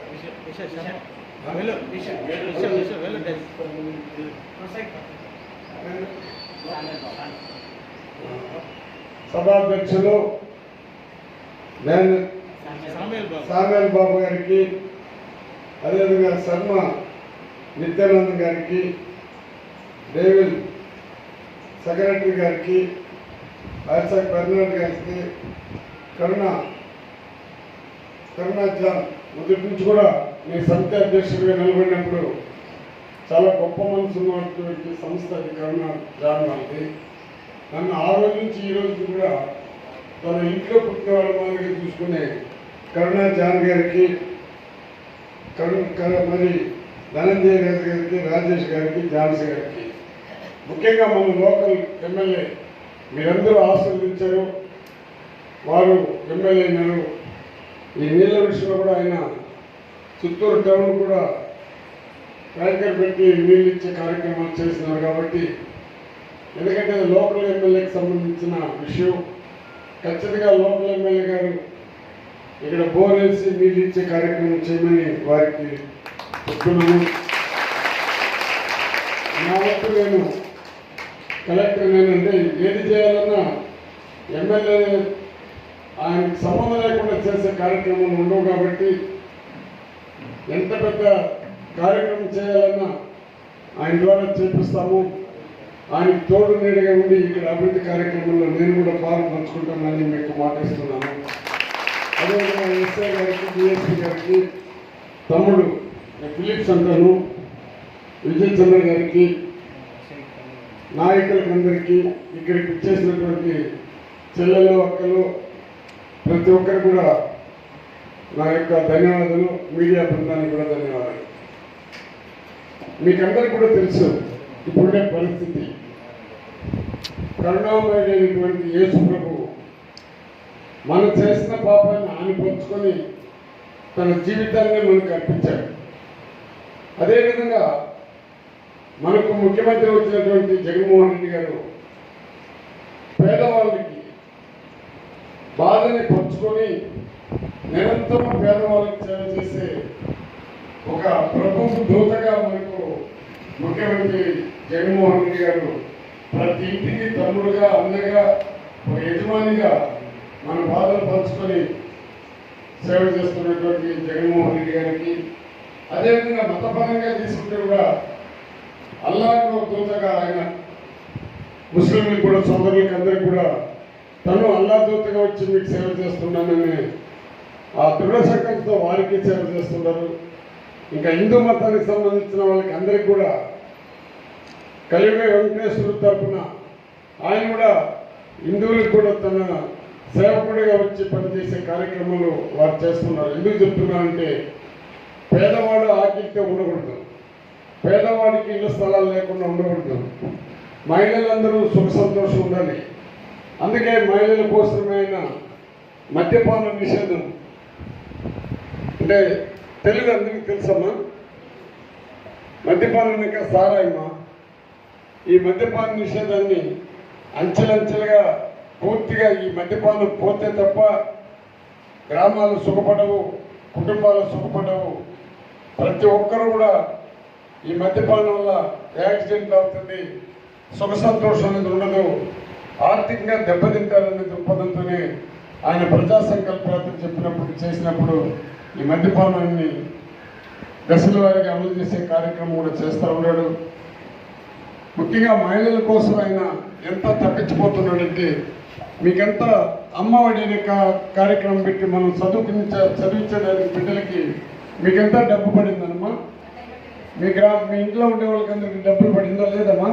సభాధ్యక్షులు నేను సామేల్ బాబు గారికి, అదేవిధంగా శర్మ నిత్యానంద్ గారికి, డేవిడ్ సెక్రటరీ గారికి, ఐసాక్ బెర్నార్డ్ గారికి, కరుణా జాన్ మొదటి నుంచి కూడా మీ సమితి అధ్యక్షుడిగా నిలబడినప్పుడు చాలా గొప్ప మనసు ఉన్నటువంటి సంస్థ అది కరుణా జాన్ వాళ్ళది. నన్ను ఆ రోజు నుంచి ఈ రోజు కూడా తన ఇంట్లో పుట్టిన వాళ్ళ మాదిరిగా చూసుకునే కరుణా జాన్ గారికి, మరి ధనంజయ గారికి, రాజేష్ గారికి, ఝాన్సీ గారికి, ముఖ్యంగా మన లోకల్ ఎమ్మెల్యే మీరందరూ ఆశీర్వదించారు. వారు ఎమ్మెల్యే అయినారు. ఈ నీళ్ళ విషయంలో కూడా ఆయన చిత్తూరు టౌన్ కూడా ట్యాంకర్ పెట్టి నీళ్ళు ఇచ్చే కార్యక్రమాలు చేస్తున్నారు. కాబట్టి ఎందుకంటే అది లోకల్ ఎమ్మెల్యేకి సంబంధించిన విషయం. ఖచ్చితంగా లోకల్ ఎమ్మెల్యే గారు ఇక్కడ బోర్ వేసి నీళ్ళు ఇచ్చే కార్యక్రమం చేయమని వారికి చెప్తున్నాను. నా వరకు నేను కలెక్టర్ నేనంటే ఏది చేయాలన్నా ఎమ్మెల్యే ఆయనకు సంబంధం లేకుండా చేసే కార్యక్రమాలు ఉండవు కాబట్టి ఎంత పెద్ద కార్యక్రమం చేయాలన్నా ఆయన ద్వారా చేపిస్తాము. ఆయనకు తోడు నీడగా ఉండి ఇక్కడ అభివృద్ధి కార్యక్రమంలో నేను కూడా పాలు పంచుకుంటానని మీకు మాటిస్తున్నాను. అదేవిధంగా ఎస్ఐ గారికి, డిఎస్పీ గారికి, తమ్ముడు ఫిలిప్స్ అంటాను, విజయ్ చంద్ర గారికి, నాయకులకందరికీ, ఇక్కడికి ఇచ్చేసినటువంటి చెల్లెలు, అక్కలు, ప్రతి ఒక్కరు కూడా నా యొక్క ధన్యవాదాలు. మీడియా బృందానికి కూడా ధన్యవాదాలు. మీకందరికీ కూడా తెలుసు ఇప్పుడే పరిస్థితి. కరుణామయుడైనటువంటి యేసు ప్రభు మనం చేసిన పాపాన్ని ఆనిపంచుకొని తన జీవితాన్ని మనకు అర్పించాడు. అదేవిధంగా మనకు ముఖ్యమంత్రి వచ్చినటువంటి జగన్మోహన్ రెడ్డి గారు పేదవాళ్ళకి బాధని పంచుకొని నిరంతరం పేదవాళ్ళకి సేవ చేసే ఒక ప్రభుత్వ దూతగా మనకు ముఖ్యమంత్రి జగన్మోహన్ రెడ్డి గారు ప్రతి ఇంటికి తమ్ముడుగా, అన్నగా, ఒక యజమానిగా మన బాధలు పంచుకొని సేవ చేస్తున్నటువంటి జగన్మోహన్ రెడ్డి గారికి, అదేవిధంగా మతపరంగా తీసుకుంటే కూడా అల్లాహకు దూతగా ఆయన ముస్లింలకు కూడా, సోదరులకు అందరికీ కూడా తను అల్లా దూతగా వచ్చి మీకు సేవ చేస్తున్నానని ఆ దృఢ సంకల్పంతో వారికి సేవ చేస్తున్నారు. ఇంకా హిందూ మతానికి సంబంధించిన వాళ్ళకి అందరికీ కూడా కలియుగ వెంకటేశ్వరుడు తరఫున ఆయన కూడా హిందువులకు కూడా తన సేవకుడిగా వచ్చి పనిచేసే కార్యక్రమాలు వారు చేస్తున్నారు. ఎందుకు చెప్తున్నారంటే పేదవాడు ఆకిలితో ఉండకూడదు, పేదవాడికి ఇళ్ళ స్థలాలు లేకుండా ఉండకూడదు, మహిళలందరూ సుఖ సంతోషం ఉండాలి. అందుకే మహిళల కోసమైన మద్యపాన నిషేధం అంటే తెలుగు అందరికీ తెలుసమ్మా, మద్యపానం ఇంకా సారాయమ్మా. ఈ మద్యపాన నిషేధాన్ని అంచెలంచెలుగా పూర్తిగా ఈ మద్యపానం పోతే తప్ప గ్రామాలు సుఖపడవు, కుటుంబాలు సుఖపడవు. ప్రతి ఒక్కరూ కూడా ఈ మద్యపానం వల్ల యాక్సిడెంట్ అవుతుంది, సుఖ సంతోషం అనేది ఉండదు, ఆర్థికంగా దెబ్బతింటారనే దృక్పథంతోనే ఆయన ప్రజా సంకల్పాలు చెప్పినప్పుడు చేసినప్పుడు ఈ మద్యపానాన్ని దశల వారికి అమలు చేసే కార్యక్రమం కూడా చేస్తూ ఉన్నాడు. ముఖ్యంగా మహిళల కోసం ఆయన ఎంత తప్పించిపోతున్నాడంటే మీకెంత అమ్మఒడి అనే కార్యక్రమం పెట్టి మనం చదివించడానికి బిడ్డలకి మీకెంత డబ్బు పడిందమ్మా? మీ ఇంట్లో ఉండే వాళ్ళకి అందరికి డబ్బులు పడిందా లేదమ్మా?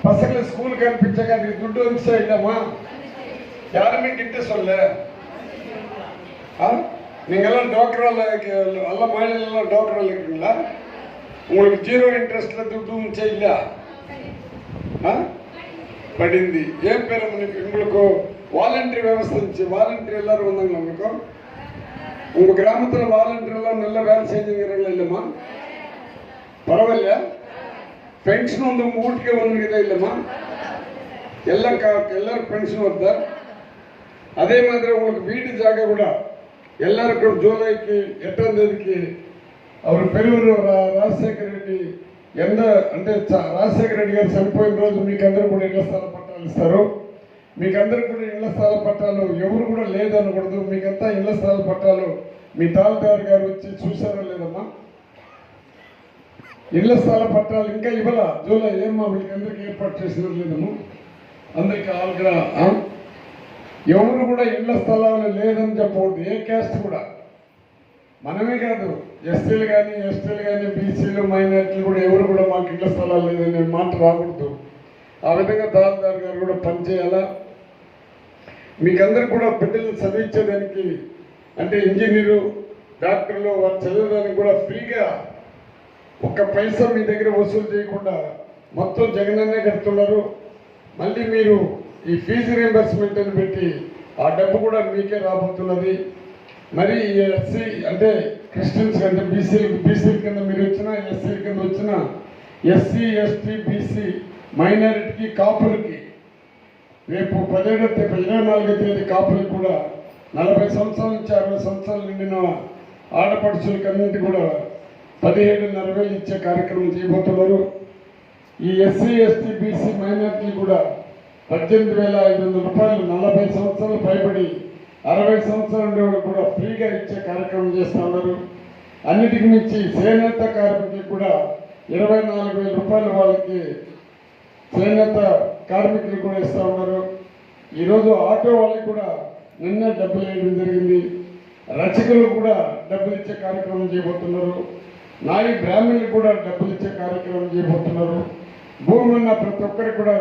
பசங்களை ஸ்கூலுக்கு அனுப்பிச்சாங்க, நீ துட்டு வந்துச்சா இல்லைம்மா? யாருமே கிட்ட சொல்ல. நீங்கெல்லாம் டாக்டரால் எல்லா மహిళலாம் டாக்டரால் இருக்கீங்களா? உங்களுக்கு 0 ఇంట్రెస్ట్లో దుడ్డు ఉంచే இல்லையா? పడింది. ఏం పేరు உங்களுக்கு வாலண்டரி వ్యవస్థ இருந்துச்சு, வாலண்டரி எல்லாரும் வந்தாங்களா உங்களுக்கு? உங்க கிராமத்துல வாலண்டரி எல்லாம் நல்ல வேலை செஞ்சுங்கிறாங்களா இல்லைம்மா? பரவாயில்லையா? பென்ஷன் வந்து உங்க வீட்டுக்கே வந்துருக்குதா இல்லைம்மா? எல்லாரும் பென்ஷன் வருதா? அதே மாதிரி உங்களுக்கு வீட்டு ஜாக கூட எல்லாருக்கும் జూలైకి 8వ తేదీకి அவர் పెరువురు రాజశేఖర రెడ్డి అంటే రాజశేఖర రెడ్డి గారు చనిపోయిన రోజు మీకు అందరూ కూడా ఇళ్ల స్థల పట్టాలు ఇస్తారు. మీకు అందరూ కూడా ఇళ్ల స్థల పట్టాలు ఎవరు కూడా లేదనకూడదు. మీకంతా ఇళ్ల స్థల పట్టాలు మీ తాలూదారు గారు వచ్చి చూసారో లేదమ్మా? ఇళ్ల స్థల పట్టాలు ఇంకా ఇవ్వాల జూలై ఏమ్మా మీకు అందరికీ ఏర్పాటు చేసినది లేదమ్మా? అందరికీ ఆల్గా ఎవరు కూడా ఇళ్ల స్థలాలు లేదని చెప్పకూడదు. ఏ క్యాస్ట్ కూడా, మనమే కాదు, ఎస్సీలు కానీ ఎస్టీలు కానీ బీసీలు మైనార్టీలు కూడా ఎవరు కూడా మాకు ఇళ్ల స్థలాలు లేదనే మాట రాకూడదు. ఆ విధంగా దాదారు గారు కూడా పనిచేయాలా. మీకందరూ కూడా బిడ్డలు చదివించేదానికి అంటే ఇంజనీరు, డాక్టర్లు వారు చదివేదానికి కూడా ఫ్రీగా ఒక్క పైసా మీ దగ్గర వసూలు చేయకుండా మొత్తం జగనన్నే కడుతున్నారు. మళ్ళీ మీరు ఈ ఫీజు రీంబర్స్మెంట్ అని పెట్టి ఆ డబ్బు కూడా మీకే రాబోతున్నది. మరి ఎస్సీ అంటే క్రిస్టియన్స్ అంటే బీసీల కింద మీరు వచ్చినా, ఎస్సీల కింద వచ్చినా, ఎస్సీ ఎస్టీ బీసీ మైనారిటీకి కాపులకి రేపు 24వ తేదీ కాపులకు కూడా 40 సంవత్సరాల నుంచి 60 సంవత్సరాలు నిండిన ఆడపడుచులకి అన్నింటి కూడా 17,500 ఇచ్చే కార్యక్రమం చేయబోతున్నారు. ఈ ఎస్సీ ఎస్టీ బీసీ మైనారిటీలు కూడా 18,500 రూపాయలు 40 సంవత్సరాలు పైబడి 60 సంవత్సరాలు ఉండేవాళ్ళు కూడా ఫ్రీగా ఇచ్చే కార్యక్రమం చేస్తూ ఉన్నారు. అన్నిటికి మించి చేనేత కార్మికులకు కూడా 24,000 రూపాయలు వాళ్ళకి చేనేత కార్మికులు కూడా ఇస్తూ ఉన్నారు. ఈరోజు ఆటో వాళ్ళకి కూడా నిన్న డబ్బులు వేయడం జరిగింది. రచకులు కూడా డబ్బులు ఇచ్చే కార్యక్రమం చేయబోతున్నారు. నాయి బ్రాహ్మణులకు కూడా డబ్బులు ఇచ్చే కార్యక్రమం చేయబోతున్నారు. భూమి ఉన్న ప్రతి ఒక్కరికి కూడా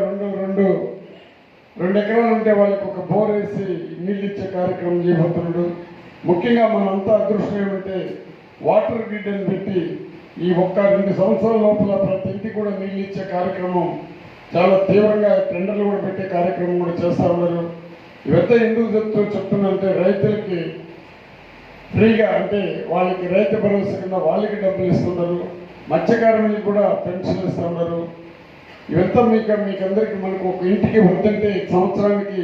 రెండు ఎకరాలు ఉంటే వాళ్ళకి ఒక బోర్ వేసి నీళ్ళు ఇచ్చే కార్యక్రమం చేయబోతున్నాడు. ముఖ్యంగా మనంతా అదృష్టం ఏమంటే వాటర్ గ్రిడ్ అని పెట్టి ఈ 1-2 సంవత్సరాల లోపల ప్రతి ఇంటికి కూడా నీళ్ళు ఇచ్చే కార్యక్రమం చాలా తీవ్రంగా టెండర్లు కూడా పెట్టే కార్యక్రమం కూడా చేస్తూ ఉన్నారు. ఇవంతా ఎందుకు చెప్తున్నారంటే రైతులకి ఫ్రీగా అంటే వాళ్ళకి రైతు భరోసా కింద వాళ్ళకి డబ్బులు ఇస్తున్నారు. మత్స్యకారులకు కూడా పెన్షన్ ఇస్తున్నారు. ఇవంతా మీకందరికీ మనకు ఒక ఇంటికి వద్దంటే సంవత్సరానికి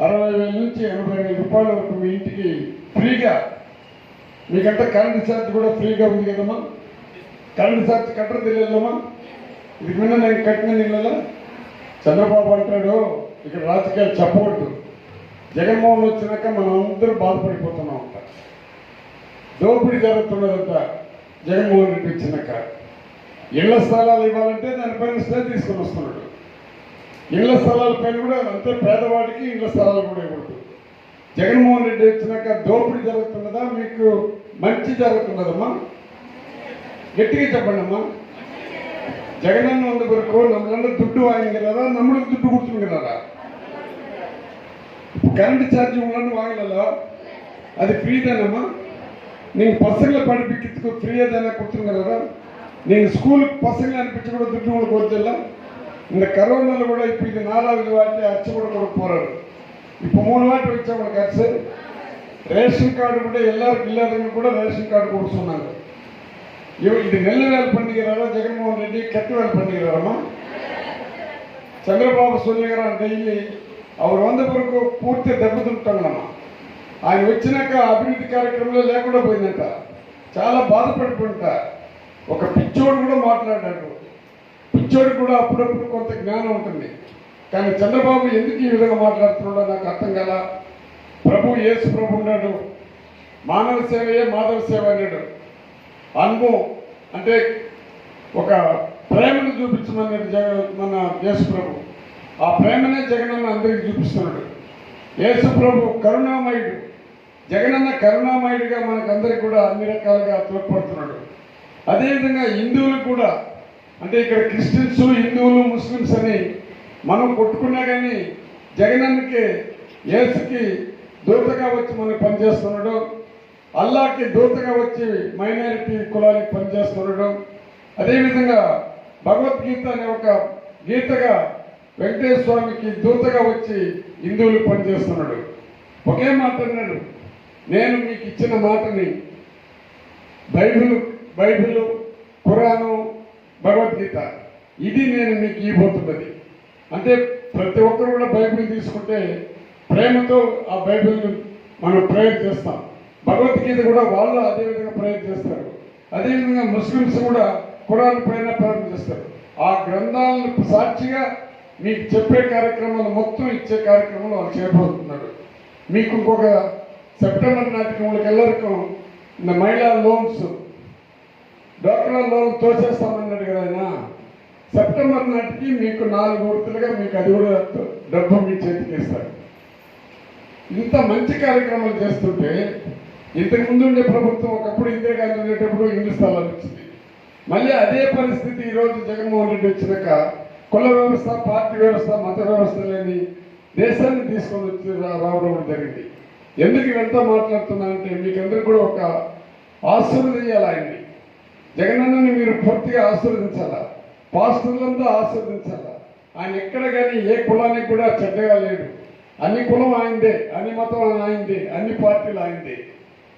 60,000 నుంచి 80,000 రూపాయల వరకు మీ ఇంటికి ఫ్రీగా. మీకంటే కరెంటు ఛార్జ్ కూడా ఫ్రీగా ఉంది కదమ్మా. కరెంటు ఛార్జ్ కట్టరు తెలియదమ్మా. ఇది విన్న నేను కట్టిన నీళ్ళ చంద్రబాబు అంటాడు ఇక్కడ రాజకీయాలు చెప్పవద్దు. జగన్మోహన్ వచ్చినాక మనం అందరూ బాధపడిపోతున్నాం అంట. దోపిడీ జరుగుతున్నదంట జగన్మోహన్ రెడ్డి వచ్చినాక. ఇళ్ల స్థలాలు ఇవ్వాలంటే దానిపైన స్టే తీసుకొని వస్తున్నాడు. ఇళ్ల స్థలాల పైన కూడా అంతే పేదవాడికి ఇళ్ల స్థలాలు కూడా ఇవ్వడు. జగన్మోహన్ రెడ్డి వచ్చినాక దోపిడీ జరుగుతున్నదా మీకు మంచి జరుగుతున్నదమ్మా? గట్టిగా చెప్పండి అమ్మా. జగనన్న ఉన్న వరకు నమ్మలందరూ దుడ్డు వాయింగలరా, నమ్ముడికి దుడ్డు కూర్చుంటున్నారా? కరెంటు ఛార్జీ ఉన్నట్టు వాగలలా అది ఫ్రీదేనమ్మా. నేను పసంగల పడిపిక్కి ఫ్రీ ఏదైనా కూర్చున్నారా? నేను స్కూల్కి పసంగలు అనిపించి కూడా దుడ్డు కూడా కోరుతల్లా. ఇంకా కరోనాలో కూడా ఇప్పుడు ఇది 4 వాటి అచ్చు కూడా కొనుక్కోరాడు. ఇప్పుడు 3 వాటి వచ్చా మనకు అచ్చు. రేషన్ కార్డు కూడా ఇల్లాలని కూడా రేషన్ కార్డు కూర్చున్నాను. ఇది నెల్లవేళ పండుగరారా జగన్మోహన్ రెడ్డి కత్తివేళ పండుగరారమ్మా? చంద్రబాబు సొల్లిగారు డైలీ அவர் வந்த பிறகு పూర్తి దెబ్బతింటామమ్మా. ఆయన వచ్చినాక అభివృద్ధి కార్యక్రమంలో లేకుండా పోయిందంట. చాలా బాధపడిపోయింట. ఒక పిచ్చోడు కూడా మాట్లాడాడు. పిచ్చోడు కూడా అప్పుడప్పుడు కొంత జ్ఞానం ఉంటుంది. కానీ చంద్రబాబు ఎందుకు ఈ విధంగా మాట్లాడుతున్నాడో నాకు అర్థం కాల. యేసు ప్రభు ఉన్నాడు, మానవ సేవయే మాధవ సేవ అన్నాడు. అనుభవం అంటే ఒక ప్రేమను చూపించమన్నాడు మన యేసు ప్రభు. ఆ ప్రేమనే జగనన్న అందరికి చూపిస్తున్నాడు. యేసు ప్రభు కరుణామయుడు. జగనన్న కరుణామయుడిగా మనకందరికి కూడా అన్ని రకాలుగా తోడ్పడుతున్నాడు. అదేవిధంగా హిందువులు కూడా అంటే ఇక్కడ క్రిస్టియన్స్, హిందువులు, ముస్లిమ్స్ అని మనం కొట్టుకున్నా కానీ జగనన్నకి యేసుకి దూతగా వచ్చి మనకు పనిచేస్తున్నాడు. అల్లాకి దూతగా వచ్చి మైనారిటీ కులానికి పనిచేస్తున్నాడు. అదేవిధంగా భగవద్గీత అనే ఒక గీతగా వెంకటేశ్వర స్వామికి దూతగా వచ్చి హిందువులు పనిచేస్తున్నాడు. ఒకే మాట అన్నాడు, నేను మీకు ఇచ్చిన మాటని బైబిల్, ఖురాను, భగవద్గీత ఇది నేను మీకు ఇవ్వబోతున్నది. అంటే ప్రతి ఒక్కరు కూడా బైబిల్ తీసుకుంటే ప్రేమతో ఆ బైబిల్ని మనం ప్రేయర్ చేస్తాం. భగవద్గీత కూడా వాళ్ళు అదేవిధంగా ప్రేయర్ చేస్తారు. అదేవిధంగా ముస్లిమ్స్ కూడా ఖురాన్ పైన ప్రేయర్ చేస్తారు. ఆ గ్రంథాలను సాక్షిగా మీకు చెప్పే కార్యక్రమాలు మొత్తం ఇచ్చే కార్యక్రమాలు వాళ్ళు చేయబోతున్నాడు. మీకు ఇంకొక సెప్టెంబర్ నాటికి వాళ్ళకి ಎಲ್ಲರಿಗೂ మహిళా లోన్స్, డ్వాక్రా లోన్ తోసేస్తామన్నాడు కదా ఆయన. సెప్టెంబర్ నాటికి మీకు 4 విడతలుగా మీకు అది కూడా డబ్బు మీ చేతికి ఇస్తారు. ఇంత మంచి కార్యక్రమాలు చేస్తుంటే ఇంతకుముందు ఉండే ప్రభుత్వం ఒకప్పుడు ఇందిరాగాంధీ ఉండేటప్పుడు ఇల్లు స్థలాలు వచ్చింది. మళ్ళీ అదే పరిస్థితి ఈరోజు జగన్మోహన్ రెడ్డి వచ్చినాక కుల వ్యవస్థ, పార్టీ వ్యవస్థ, మత వ్యవస్థ లేని దేశాన్ని తీసుకొని వచ్చి రావడం జరిగింది. ఎందుకు ఇవంతా మాట్లాడుతున్నానంటే మీకందరూ కూడా ఒక ఆశీర్వదించాలి ఆయన్ని. జగనన్నని మీరు పూర్తిగా ఆశీర్వదించాలా, పాస్టర్లంతా ఆశీర్వదించాలా. ఆయన ఎక్కడ కానీ ఏ కులానికి కూడా చెడ్డగా లేడు. అన్ని కులం ఆయనదే, అన్ని మతం ఆయనదే, అన్ని పార్టీలు ఆయనదే.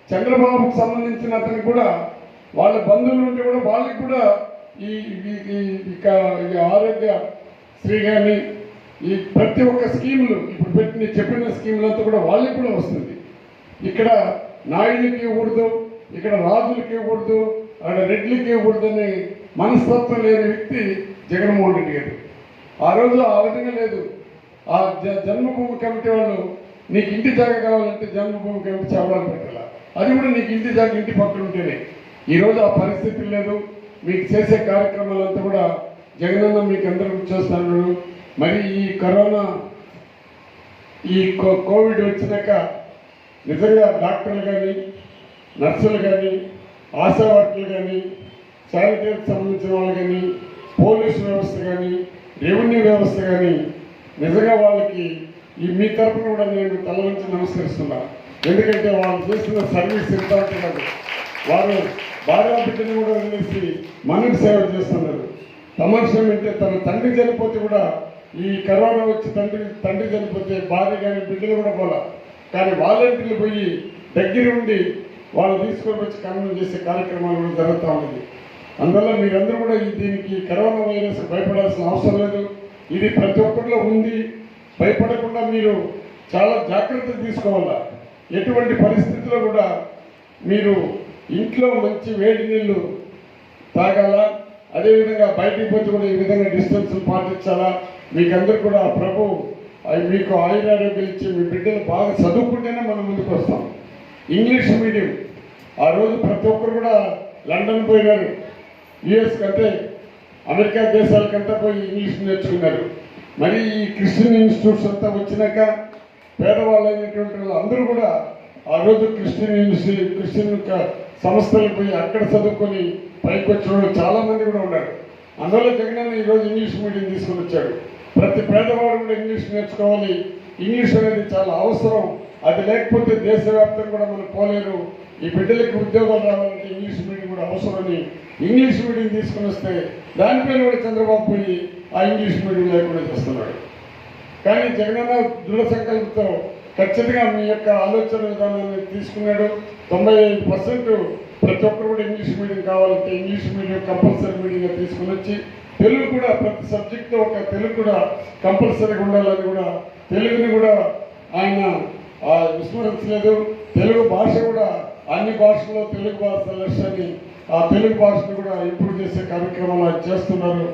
చంద్రబాబుకు సంబంధించిన అతనికి కూడా వాళ్ళ బంధువులు ఉంటే కూడా వాళ్ళకి కూడా ఈ ఆరోగ్య శ్రీ కానీ ఈ ప్రతి ఒక్క స్కీములు ఇప్పుడు పెట్టిన చెప్పిన స్కీములంతా కూడా వాళ్ళకి కూడా వస్తుంది. ఇక్కడ నాయుడికి ఇవ్వకూడదు, ఇక్కడ రాజులకి ఇవ్వకూడదు, అక్కడ రెడ్లకి ఇవ్వకూడదు అనే మనస్తత్వం లేని వ్యక్తి జగన్మోహన్ రెడ్డి గారు. ఆ రోజు ఆ విధంగా లేదు. ఆ జన్మభూమి కమిటీ వాళ్ళు నీకు ఇంటి జాగా కావాలంటే జన్మభూమి కమిటీ చవరాలు పెట్టాల, అది కూడా నీకు ఇంటి జాగా ఇంటి పక్కన ఉంటేనే. ఈరోజు ఆ పరిస్థితి లేదు. మీకు చేసే కార్యక్రమాలంతా కూడా జగనన్న మీకు అందరూ చేస్తున్నాడు. మరి ఈ కరోనా ఈ కోవిడ్ వచ్చినాక నిజంగా డాక్టర్లు కానీ, నర్సులు కానీ, ఆశా వర్కర్లు కానీ, శానిటరీకి సంబంధించిన వాళ్ళు కానీ, పోలీసు వ్యవస్థ కానీ, రెవెన్యూ వ్యవస్థ కానీ నిజంగా వాళ్ళకి ఈ మీ తరఫున కూడా నేను తల నుంచి నమస్కరిస్తున్నా. ఎందుకంటే వాళ్ళు చేస్తున్న సర్వీస్ ఎంత అంటున్నారు. వారు భార్య బిడ్డని కూడా వదిలేసి మనకు సేవ చేస్తున్నారు. తమాషా అంటే తన తండ్రి చనిపోతే కూడా ఈ కరోనా వచ్చి తండ్రి చనిపోతే భార్య కానీ బిడ్డలు కూడా పోలా, కానీ వాలంటీర్లు పోయి దగ్గర ఉండి వాళ్ళు తీసుకొని వచ్చి ఖననం చేసే కార్యక్రమాలు కూడా జరుగుతూ ఉంది. అందువల్ల మీరందరూ కూడా దీనికి కరోనా వైరస్ భయపడాల్సిన అవసరం లేదు. ఇది ప్రతి ఒక్కరిలో ఉంది. భయపడకుండా మీరు చాలా జాగ్రత్తలు తీసుకోవాలా. ఎటువంటి పరిస్థితుల్లో కూడా మీరు ఇంట్లో మంచి వేడి నీళ్ళు తాగాల. అదేవిధంగా బయటికి పోతే కూడా ఈ విధంగా డిస్టెన్స్ పాటించాలా. మీకందరూ కూడా ప్రభు మీకు ఆయురారోగ్యాలు ఇచ్చి మీ బిడ్డలు బాగా చదువుకుంటేనే మనం ముందుకు వస్తాం. ఇంగ్లీష్ మీడియం ఆ రోజు ప్రతి ఒక్కరు కూడా లండన్ పోయినారు, యుఎస్ కంటే అమెరికా దేశాలకంతా పోయి ఇంగ్లీష్ నేర్చుకున్నారు. మరి ఈ క్రిస్టియన్ ఇన్స్టిట్యూట్స్ అంతా వచ్చినాక పేదవాళ్ళు అయినటువంటి వాళ్ళు అందరూ కూడా ఆ రోజు క్రిస్టియన్ సంస్థలకు పోయి అక్కడ చదువుకొని పైకి వచ్చిన వాళ్ళు చాలామంది కూడా ఉన్నారు. అందువల్ల జగనన్న ఈరోజు ఇంగ్లీష్ మీడియం తీసుకొని వచ్చాడు. ప్రతి పేదవాడు కూడా ఇంగ్లీష్ నేర్చుకోవాలి. ఇంగ్లీష్ అనేది చాలా అవసరం. అది లేకపోతే దేశవ్యాప్తంగా కూడా మనం పోలేరు. ఈ బిడ్డలకి ఉద్యోగాలు రావాలంటే ఇంగ్లీష్ మీడియం కూడా అవసరమని ఇంగ్లీష్ మీడియం తీసుకుని వస్తే దానిపైన కూడా చంద్రబాబు పోయి ఆ ఇంగ్లీష్ మీడియం లేకుండా చేస్తున్నాడు. కానీ జగనన్న దృఢ సంకల్పంతో ఖచ్చితంగా మీ యొక్క ఆలోచన విధానాన్ని తీసుకున్నాడు. 95% ప్రతి ఒక్కరు కూడా ఇంగ్లీష్ మీడియం కావాలంటే ఇంగ్లీష్ మీడియం కంపల్సరీ మీడియంగా తీసుకుని వచ్చి తెలుగు కూడా ప్రతి సబ్జెక్టు ఒక తెలుగు కూడా కంపల్సరీగా ఉండాలని కూడా తెలుగుని కూడా ఆయన విస్మరించలేదు. తెలుగు భాష కూడా అన్ని భాషల్లో తెలుగు భాష లక్ష్యాన్ని ఆ తెలుగు భాషను కూడా ఇంప్రూవ్ చేసే కార్యక్రమాలు చేస్తున్నారు.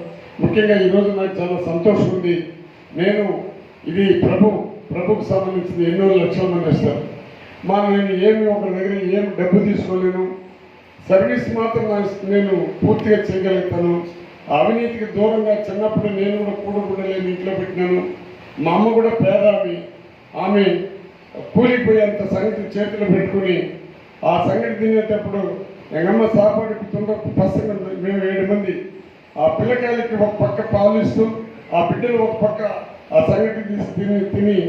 ముఖ్యంగా ఈరోజు నాకు చాలా సంతోషం ఉంది. నేను ఇది ప్రభుకు సంబంధించిన ఎన్నో లక్షల మంది వస్తారు. నేను ఏమి ఒక దగ్గర ఏమి డబ్బు తీసుకోలేను. సర్వీస్ మాత్రం నేను పూర్తిగా చేయగలుగుతాను. అవినీతికి దూరంగా చిన్నప్పుడు నేను కూడా కూడలేని ఇంట్లో పెట్టినాను. మా అమ్మ కూడా పేద ఆమె కూలిపోయేంత సంగతి చేతిలో పెట్టుకుని ఆ సంగతి తినేటప్పుడు ఎంగమ్మ సాపాడుకు పసంగా మేము 7 మంది ఆ పిల్లకాయలకి ఒక పక్క పాలిస్తూ ఆ బిడ్డలు ఒక పక్క ఆ సంగతి తీసి తిని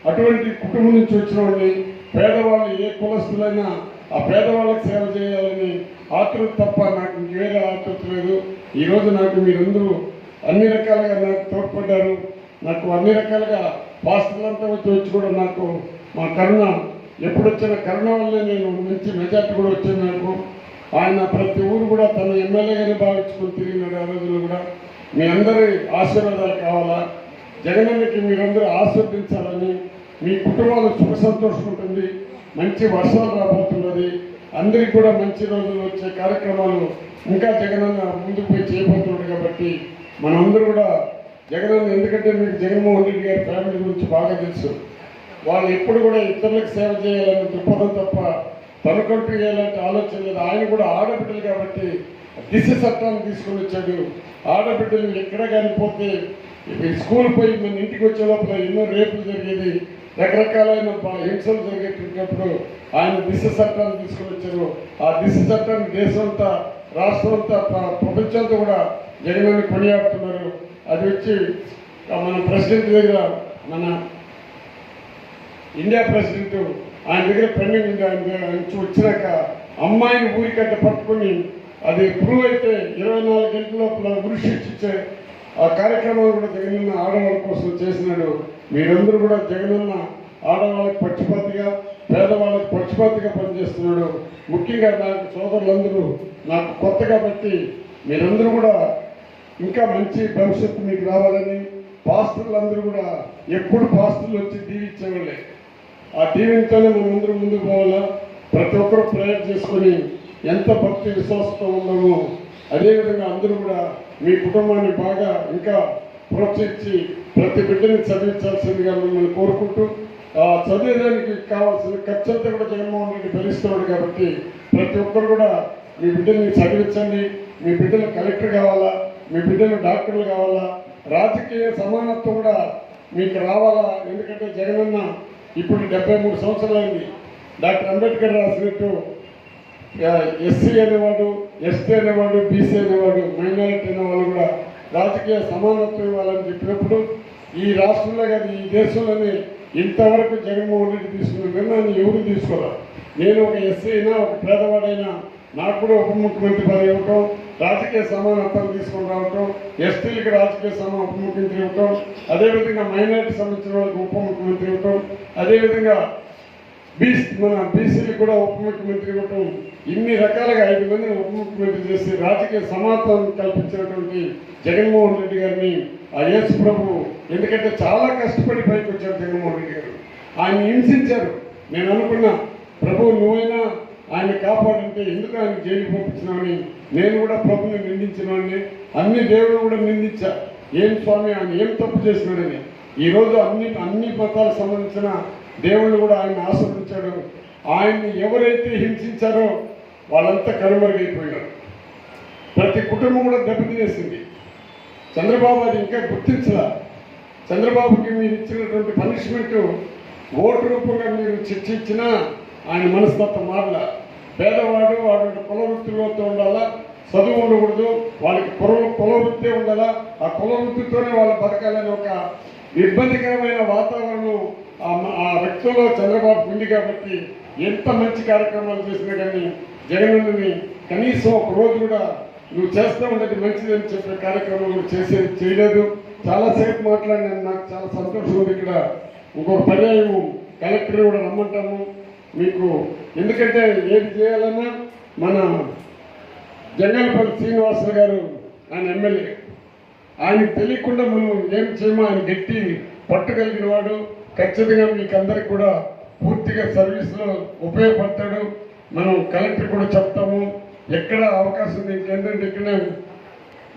అటువంటి కుటుంబం నుంచి వచ్చిన వాళ్ళని పేదవాళ్ళు ఏ కులస్తులైనా ఆ పేదవాళ్ళకి సేవ చేయాలని ఆతృత తప్ప నాకు వేరే ఆతృత లేదు. ఈరోజు నాకు మీరందరూ అన్ని రకాలుగా నాకు తోడ్పడ్డారు. నాకు అన్ని రకాలుగా పాస్టర్లంతా వచ్చి కూడా నాకు మా కరుణ ఎప్పుడొచ్చిన కరుణ వల్లే నేను మంచి మెజార్టీ కూడా వచ్చింది. నాకు ఆయన ప్రతి ఊరు కూడా తన ఎమ్మెల్యేగానే భావించుకొని తిరిగినాడు. ఆ రోజుల్లో కూడా మీ అందరి ఆశీర్వాదాలు కావాలా. జగనన్నకి మీరందరూ ఆస్వాదించాలని, మీ కుటుంబాలు సుఖ సంతోషం ఉంటుంది, మంచి వర్షాలు రాబోతున్నది, అందరికీ కూడా మంచి రోజులు వచ్చే కార్యక్రమాలు ఇంకా జగనన్న ముందుకు పోయి చేయబోతున్నాడు. కాబట్టి మనందరూ కూడా జగనన్న, ఎందుకంటే మీకు జగన్మోహన్ రెడ్డి గారి ఫ్యామిలీ గురించి బాగా తెలుసు. వాళ్ళు ఎప్పుడు కూడా ఇతరులకు సేవ చేయాలనే దృక్పథం తప్ప తనకంటూ చేయాలంటే ఆలోచన లేదు. ఆయన కూడా ఆడబిడ్డలు కాబట్టి దిశ చట్టాన్ని తీసుకుని వచ్చాడు. ఆడబిడ్డలు ఎక్కడ కానీ పోతే స్కూల్ పోయి మన ఇంటికి వచ్చే లోపల ఎన్నో రేపులు జరిగేది, రకరకాలైన హింసలు జరిగేటప్పుడు ఆయన దిశ చట్టాన్ని తీసుకుని వచ్చారు. ఆ దిశ చట్టాన్ని దేశం అంతా, రాష్ట్రం అంతా, ప్రపంచంతో కూడా జగనన్న కొనియాడుతున్నారు. అది వచ్చి మన ప్రెసిడెంట్ దగ్గర, మన ఇండియా ప్రెసిడెంట్ ఆయన దగ్గర పెండింగ్ ఉంది. ఆయన వచ్చినాక అమ్మాయిని ఊరికట్ట పట్టుకుని అది ప్రూవ్ అయితే 24 గంటల లోపల ఉరిశిక్షించే ఆ కార్యక్రమాలు కూడా జగనన్న ఆడవాళ్ళ కోసం చేసినాడు. మీరందరూ కూడా జగనన్న ఆడవాళ్ళకి పక్షపాతిగా, పేదవాళ్ళకి పక్షపాతిగా పనిచేస్తున్నాడు. ముఖ్యంగా నాకు సోదరులందరూ నాకు కొత్త కాబట్టి మీరందరూ కూడా ఇంకా మంచి భవిష్యత్తు మీకు రావాలని, పాస్టర్లందరూ కూడా ఎప్పుడు పాస్టర్లు వచ్చి దీవించేవాళ్ళే. ఆ దీవెనతోనే మనందరం ముందుకు పోవాలా. ప్రతి ఒక్కరూ ప్రేయర్ చేసుకొని ఎంత భక్తి విశ్వాసంతో ఉన్నామో అదేవిధంగా అందరూ కూడా మీ కుటుంబాన్ని బాగా ఇంకా ప్రోత్సహించి ప్రతి బిడ్డని చదివించాల్సిందిగా మిమ్మల్ని కోరుకుంటూ, చదివేదానికి కావాల్సిన ఖర్చు అంతా కూడా జగన్మోహన్ రెడ్డి భరిస్తున్నాడు కాబట్టి ప్రతి ఒక్కరు కూడా మీ బిడ్డల్ని చదివించండి. మీ బిడ్డలు కలెక్టర్ కావాలా, మీ బిడ్డలు డాక్టర్లు కావాలా, రాజకీయ సమానత్వం కూడా మీకు రావాలా. ఎందుకంటే జగనన్న ఇప్పుడు 73 సంవత్సరాలైంది. డాక్టర్ అంబేద్కర్ రాసినట్టు ఎస్సీ అనేవాడు, ఎస్టీ అనేవాడు, బీసీ అనేవాడు, మైనారిటీ అనేవాళ్ళు కూడా రాజకీయ సమానత్వం ఇవ్వాలని చెప్పినప్పుడు ఈ రాష్ట్రంలో కానీ ఈ దేశంలోనే ఇంతవరకు జగన్మోహన్ రెడ్డి తీసుకున్న నిర్ణయాన్ని ఎవరు తీసుకోవాలి. నేను ఒక ఎస్సీ అయినా, ఒక పేదవాడైనా నాకు కూడా ఉప ముఖ్యమంత్రి పదవి ఇవ్వటం, రాజకీయ సమానత్వం తీసుకొని రావటం, ఎస్టీలకి రాజకీయ ఉప ముఖ్యమంత్రి ఇవ్వటం, అదేవిధంగా మైనారిటీ సంబంధించిన వాళ్ళకి ఉప ముఖ్యమంత్రి ఇవ్వటం, అదేవిధంగా మన బీసీలకు కూడా ఉప ముఖ్యమంత్రి ఇవ్వటం, ఇన్ని రకాలుగా 5 మందిని ఉప ముఖ్యమంత్రి చేసి రాజకీయ సమానత్వం కల్పించినటువంటి జగన్మోహన్ రెడ్డి గారిని ఆ యేసు ప్రభు, ఎందుకంటే చాలా కష్టపడి పైకి వచ్చారు జగన్మోహన్ రెడ్డి గారు. ఆయన హింసించారు. నేను అనుకున్నా ప్రభు నువ్వైనా ఆయన కాపాడంటే ఎందుకు ఆయన జైలుకి పంపించినామని నేను కూడా ప్రభుని నిందించినామని, అన్ని దేవుడు కూడా నిందించా. ఏం స్వామి ఆయన ఏం తప్పు చేసినాడని. ఈరోజు అన్ని మతాలకు సంబంధించిన దేవుళ్ళు కూడా ఆయన ఆశీర్వదించాడు. ఆయన్ని ఎవరైతే హింసించారో వాళ్ళంతా కనుమరుగైపోయినారు. ప్రతి కుటుంబం కూడా దెబ్బతినేసింది. చంద్రబాబు అది ఇంకా గుర్తించలా. చంద్రబాబుకి మీరు ఇచ్చినటువంటి పనిష్మెంట్ ఓటు రూపంగా మీరు శిక్షించినా ఆయన మనస్తత్వం మారలా. పేదవాడు వాడు కుల వృత్తిలోతో ఉండాలా, చదువు ఉండకూడదు, వాళ్ళకి కుల వృత్తి ఉండాలా, ఆ కుల వృత్తితోనే వాళ్ళు బతకాలని ఒక ఇబ్బందికరమైన వాతావరణం ఆ వ్యక్తుల్లో చంద్రబాబు ఉంది. కాబట్టి ఎంత మంచి కార్యక్రమాలు చేసినా కానీ జగనన్నని కనీసం ఒక రోజు కూడా నువ్వు చేస్తూ ఉండేది మంచిదని చెప్పే కార్యక్రమం చేయలేదు. చాలాసేపు మాట్లాడినాను. నాకు చాలా సంతోషం ఉంది. ఇక్కడ ఇంకొక పర్యాయం కలెక్టర్ కూడా రమ్మంటాము మీకు. ఎందుకంటే ఏది చేయాలన్నా మన జంగల్పల్లి శ్రీనివాసులు గారు ఆయన ఎమ్మెల్యే, ఆయనకు తెలియకుండా మనం ఏం చేయమో ఆయన గట్టి పట్టుగలిగిన వాడు. ఖచ్చితంగా మీకు అందరికి కూడా పూర్తిగా సర్వీస్లో ఉపయోగపడతాడు. మనం కలెక్టర్ కూడా చెప్తాము ఎక్కడ అవకాశం ఉంది. ఇంకేంటంటే ఇక్కడ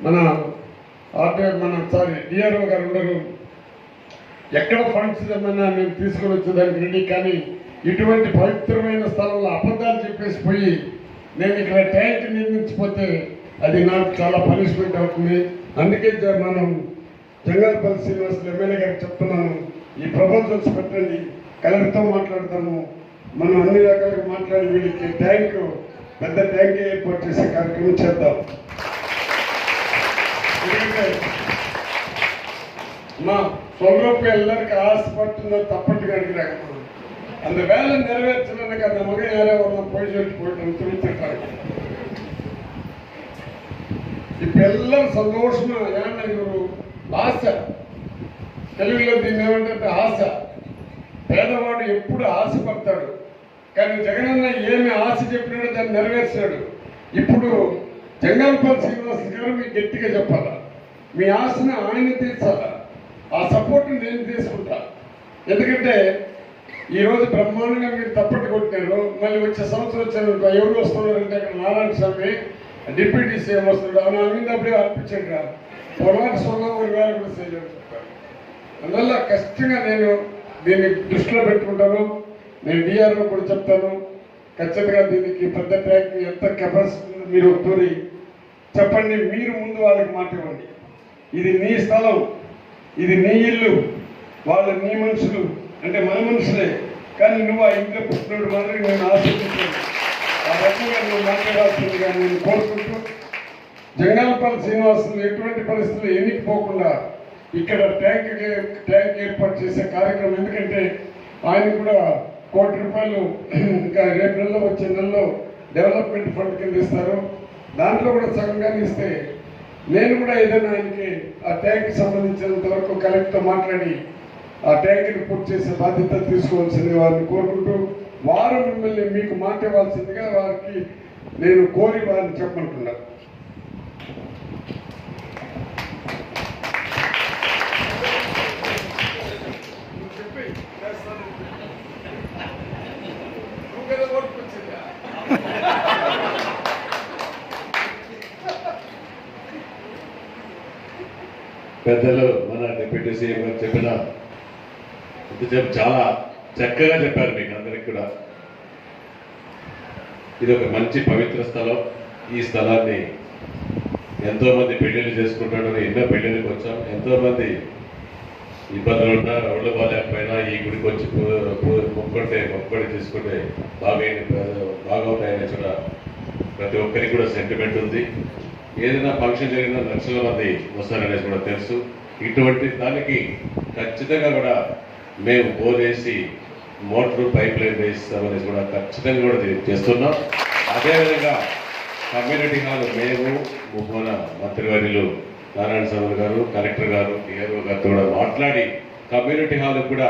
మన డిఆర్ఓ గారు ఉండరు. ఎక్కడ ఫండ్స్ ఏమన్నా నేను తీసుకొని వచ్చేదానికి రెడీ. కానీ ఇటువంటి పవిత్రమైన స్థలంలో అబద్ధాలు చెప్పేసి పోయి నేను ఇక్కడ ట్యాంక్ నిర్మించిపోతే అది నాకు చాలా పనిష్మెంట్ అవుతుంది. అందుకే మనం జంగల్పల్లి శ్రీనివాసులు ఎమ్మెల్యే గారికి చెప్తున్నాను, ఈ ప్రపోజల్స్ పెట్టండి, కలెక్టర్తో మాట్లాడతాము. మనం అన్ని రకాలుగా మాట్లాడి వీళ్ళకి పెద్ద ట్యాంక్ ఏర్పాటు చేసే కార్యక్రమం చేద్దాం. ఎందుకంటే మా స్వరూపం ಎಲ್ಲರಿಗೂ ఆశపడుతుందో తప్పట్టు కనుక அந்த வேலை நிறைவேற்றணுக்கு அந்த மகன் யாரோ ஒன்று போய் சொல்லிட்டு போயிட்டு துணிச்சிருக்காங்க. இப்ப எல்லாரும் సంతోషமா ఏమన్నా ఇವರು ఆశ, తెలుగులో దీన్ని ఏమంటే ఆశ. పేదవాడు ఎప్పుడు ఆశపడతాడు, కానీ జగనన్న ఏమి ఆశ చెప్పినాడో దాన్ని నెరవేర్చాడు. ఇప్పుడు జంగల్పల్లి శ్రీనివాస్ గారు మీకు గట్టిగా చెప్పాలా, మీ ఆశను ఆయన తీర్చాలా. ఆ సపోర్ట్ నేను తీసుకుంటా. ఎందుకంటే ఈరోజు బ్రహ్మాండంగా మీరు తప్పట్టు కొట్టినారు. మళ్ళీ వచ్చే సంవత్సరం వచ్చారు ఎవరు వస్తున్నారంటే అక్కడ నారాయణ స్వామి డిప్యూటీ సీఎం వస్తున్నాడు. నా మీద అప్పుడే అర్పించండి రా పొలానికి సొంతం 1,000 కూడా చేయలేదు చెప్పారు. అందువల్ల ఖచ్చితంగా నేను దీన్ని దృష్టిలో పెట్టుకుంటాను. నేను డిఆర్ఓ కూడా చెప్తాను, ఖచ్చితంగా దీనికి పెద్ద ట్యాంక్ ఎంత కెపాసిటీ మీరు తోరి చెప్పండి. మీరు ముందు వాళ్ళకి మాట ఇవ్వండి. ఇది నీ స్థలం, ఇది నీ ఇల్లు, వాళ్ళు నీ మనుషులు అంటే మన మనుషులే. కానీ నువ్వు ఆ ఇంట్లో పుట్టినోడు మాత్రం నేను ఆశిస్తున్నాను. ఆ రకంగా నువ్వు మాట్లాడాల్సిందిగా నేను కోరుకుంటూ, జంగల్పల్లి శ్రీనివాసులు ఎటువంటి పరిస్థితులు ఎన్నికపోకుండా ఇక్కడ ట్యాంక్ ఏర్పాటు చేసే కార్యక్రమం. ఎందుకంటే ఆయన కూడా ₹1,00,00,000 ఇంకా రేపు నెలలో వచ్చే నెలలో డెవలప్మెంట్ ఫండ్ కింద ఇస్తారు. దాంట్లో కూడా సగంగానే ఇస్తే నేను కూడా ఏదైనా ఆయనకి ఆ ట్యాంక్కి సంబంధించినంత వరకు కలెక్టర్తో మాట్లాడి ఆ ట్యాంక్ని పూర్తి చేసే బాధ్యత తీసుకోవాల్సింది వారిని కోరుకుంటూ, వారు మిమ్మల్ని మీకు మాట ఇవ్వాల్సిందిగా వారికి నేను కోరి వారిని చెప్పమంటున్నాను. పెద్దలు మన డిప్యూటీ సీఎం గారు చెప్పిన చాలా చక్కగా చెప్పారు మీకు అందరికి కూడా. ఇది ఒక మంచి పవిత్ర స్థలం. ఈ స్థలాన్ని ఎంతోమంది పెళ్లిళ్ళు చేసుకుంటాడని ఎన్నో పెళ్లిళ్ళకి వచ్చాం. ఎంతోమంది ఇబ్బందులు ఉన్నా ఒళ్ళు బాగాలేకపోయినా ఈ గుడికి వచ్చి మొక్కడి తీసుకుంటే బాగవుతాయని కూడా ప్రతి ఒక్కరికి కూడా సెంటిమెంట్ ఉంది. ఏదైనా ఫంక్షన్ జరిగినా లక్షల మంది వస్తారనేది కూడా తెలుసు. ఇటువంటి దానికి ఖచ్చితంగా కూడా మేము బోరేసి మోటార్ పైప్ లైన్ వేస్తామనేది కూడా ఖచ్చితంగా కూడా చేస్తున్నాం. అదేవిధంగా కమ్యూనిటీ హాల్ మేము మన మంత్రివర్యులు నారాయణ స్వామి గారు, కలెక్టర్ గారు, డిఆర్ఓ గారితో కూడా మాట్లాడి కమ్యూనిటీ హాల్ కూడా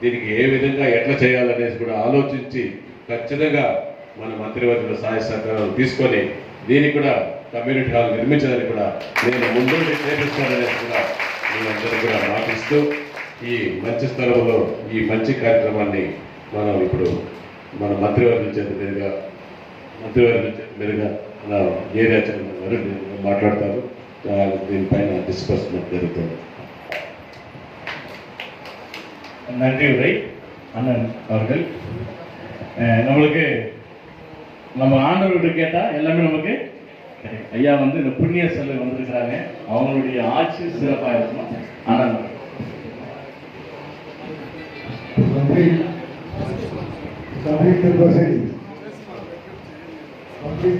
దీనికి ఏ విధంగా ఎట్లా చేయాలనేది కూడా ఆలోచించి ఖచ్చితంగా మన మంత్రివర్యుల సహాయ సహకారాలు తీసుకొని దీనికి కూడా కమ్యూనిటీ హాల్ నిర్మించడానికి కూడా నేను ముందుండి చేపిస్తాననేది కూడా మీరందరూ కూడా మాటిస్తూ ఈ మంచి స్థలంలో ఈ మంచి కార్యక్రమాన్ని మనం ఇప్పుడు మన మంత్రివర్యుల చేత మీదుగా మన ఏరియా గారు మాట్లాడతారు. దీనిపైన డిస్కషన్ జరుగుతుంది. நன்றி உரை அண்ணன் அவர்கள். நம்மளுக்கு நம்ம ஆண்டவர்கிட்ட கேட்டால் எல்லாமே நமக்கு ஐயா வந்து இந்த புண்ணிய செல்வ வந்திருக்கிறாங்க. அவங்களுடைய ஆட்சி சிறப்பாக இருக்கணும். ஆனால் complete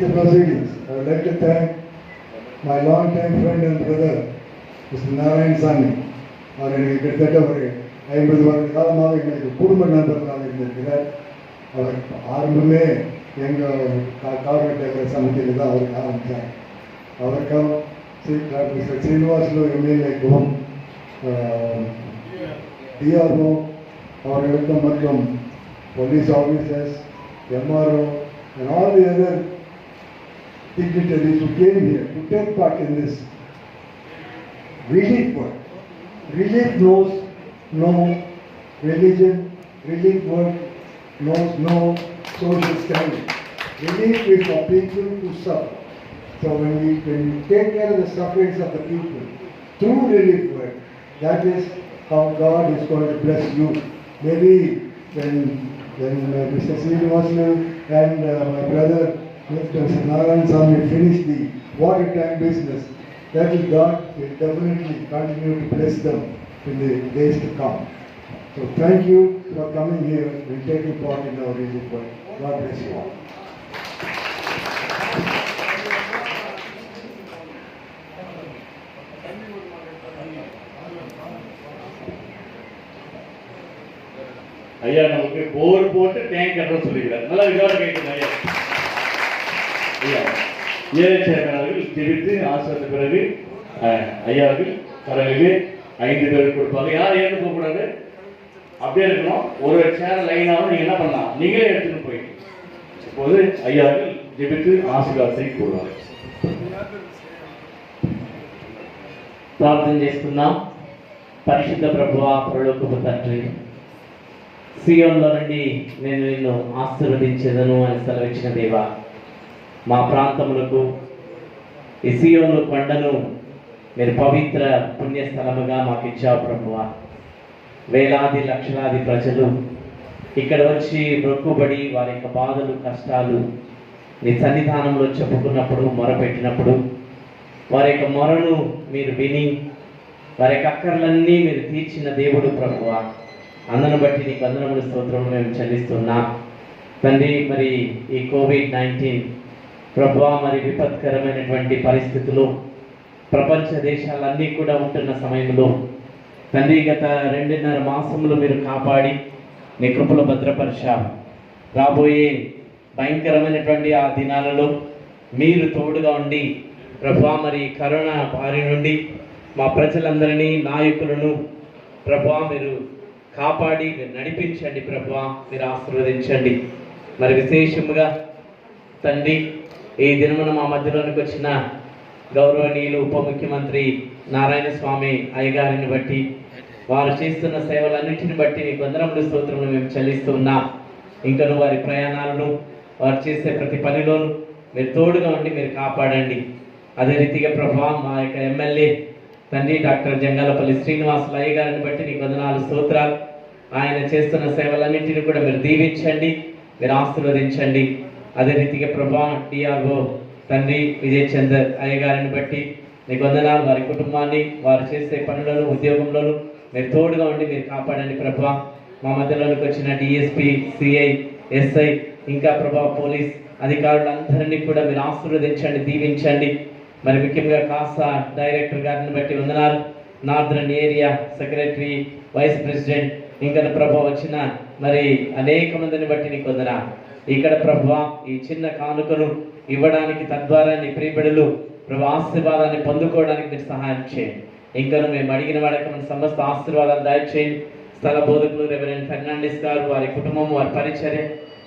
the proceedings. I would like to thank my long-time friend and brother, Mr. Narayan Sami. அவர் எனக்கு கிட்டத்தட்ட ஒரு 50 வருட காலமாக எங்களுக்கு குடும்ப நண்பர்களாக இருந்திருக்கிறார். அவர் ஆரம்பமே எங்கள் கார்பரேட் சமிதியில் தான் அவருக்கு ஆரம்பித்தார். அவருக்கும் மிஸ்டர் ஸ்ரீனிவாசுలు எம்எல்ஏக்கும் டிஆர்ஓ அவர்களுக்கும் மற்றும் police officers, MRO and all the other dignitaries who came here to take part in this relief work. Relief knows no religion, relief work knows no social standing. Relief is for people who suffer. So when we take care of the sufferings of the people through relief work, that is how God is going to bless you. Maybe when Mr. Srinivasu and my brother Mr. Narayan Sami finish the water tank business, that God will definitely continue to bless them in the days to come. So thank you for coming here and taking part in our relief work. God bless you all. ஐயா நமக்கு போர் போட்டு டேங்க் கட்ட சொல்லிக்கிறார். நல்லா விவாதம் கேட்குது ஐயா. ஐயா ஏழை சேர்மன் அவர்கள் தெரிவித்து ஆசிரியத்த பிறகு ஐயாவுக்கு கடலுக்கு 5 பேருக்கு கொடுப்பாங்க. யாரும் ஏன்னு போகக்கூடாது, அப்படியே இருக்கணும். ஒரு சேர் லைனாக நீங்கள் என்ன பண்ணலாம், நீங்களே எடுத்துன்னு போய் இப்போது ஐயாவுக்கு ஜெபித்து ஆசீர்வாதத்தை கூறுவாங்க. ప్రార్థన చేసుకుందాం. పరిశుద్ధ ప్రభువా, పరలోకపు తండ్రి, సియోన్లో నుండి నేను నిన్ను ఆశీర్వదించేదను అని సెలవిచ్చిన దేవా, మా ప్రాంతములకు ఈ సియోను కొండను మీరు పవిత్ర పుణ్యస్థలముగా మాకు ఇచ్చావు ప్రభువా. వేలాది లక్షలాది ప్రజలు ఇక్కడ వచ్చి మొక్కుబడి వారి యొక్క బాధలు కష్టాలు నీ సన్నిధానంలో చెప్పుకున్నప్పుడు, మొరపెట్టినప్పుడు వారి యొక్క మొరను మీరు విని వారి యొక్క అక్కర్లన్నీ మీరు తీర్చిన దేవుడు ప్రభువా. అందును బట్టి నీకు వందనములు స్తోత్రములు మేము చెల్లిస్తున్నాం తండ్రి. మరి ఈ COVID-19 ప్రభువా, మరి విపత్కరమైనటువంటి పరిస్థితులు ప్రపంచ దేశాలన్నీ కూడా ఉంటున్న సమయంలో తండ్రి, గత 2.5 మాసములు మీరు కాపాడి నీ కృపలో భద్రపరిచారు. రాబోయే భయంకరమైనటువంటి ఆ దినాలలో మీరు తోడుగా ఉండి ప్రభువా, మరి కరోనా బారి నుండి మా ప్రజలందరినీ, నాయకులను ప్రభువా మీరు కాపాడి మీరు నడిపించండి ప్రభువా, మీరు ఆశీర్వదించండి. మరి విశేషముగా తండ్రి, ఈ దినమున మా మధ్యలోనికి వచ్చిన గౌరవనీయులు ఉప ముఖ్యమంత్రి నారాయణ స్వామి అయ్యగారిని బట్టి, వారు చేస్తున్న సేవలన్నింటిని బట్టి నీకు వందనములు స్తోత్రములు మేము చెల్లిస్తూ ఉన్నాం. ఇంకను వారి ప్రయాణాలను, వారు చేసే ప్రతి పనిలోనూ మీరు తోడుగా ఉండి మీరు కాపాడండి. అదే రీతిగా ప్రభువా, మా యొక్క ఎమ్మెల్యే తండ్రి డాక్టర్ జంగాలపల్లి శ్రీనివాసులు అయ్య గారిని బట్టి నీకు వందనాలు స్తోత్రాలు. ఆయన చేస్తున్న సేవలన్నింటినీ కూడా మీరు దీవించండి, మీరు ఆశీర్వదించండి. అదే రీతిగా ప్రభా డిఆర్ఓ తండ్రి విజయ్ చందర్ అయ్య గారిని బట్టి నీకు వందనాలు. వారి కుటుంబాన్ని వారు చేసే పనులను ఉద్యోగంలోను మీరు తోడుగా ఉండి మీరు కాపాడండి ప్రభా. మా మధ్యలోనికి వచ్చిన డిఎస్పి, సిఐ, ఎస్ఐ, ఇంకా ప్రభా పోలీస్ అధికారులందరినీ కూడా మీరు ఆశీర్వదించండి, దీవించండి. మరి ముఖ్యంగా కాసా డైరెక్టర్ గారిని బట్టి వందనాలు. Northern area secretary, vice president, ఇంకా ప్రభా వచ్చిన మరి అనేక మందిని బట్టి నీకు వందనాలు. ఇక్కడ ప్రభా ఈ చిన్న కానుకను ఇవ్వడానికి, తద్వారా నీ ప్రియబిడలు ప్రభు ఆశీర్వాదాన్ని పొందుకోవడానికి మీరు సహాయం చేయండి. ఇంకా మేము అడిగిన వాడికి మన సమస్త ఆశీర్వాదాలు దయచేయండి. స్థల బోధకులు రెవరెండ్ ఫెర్నాండిస్ గారు, వారి కుటుంబం, వారి పరిచర్య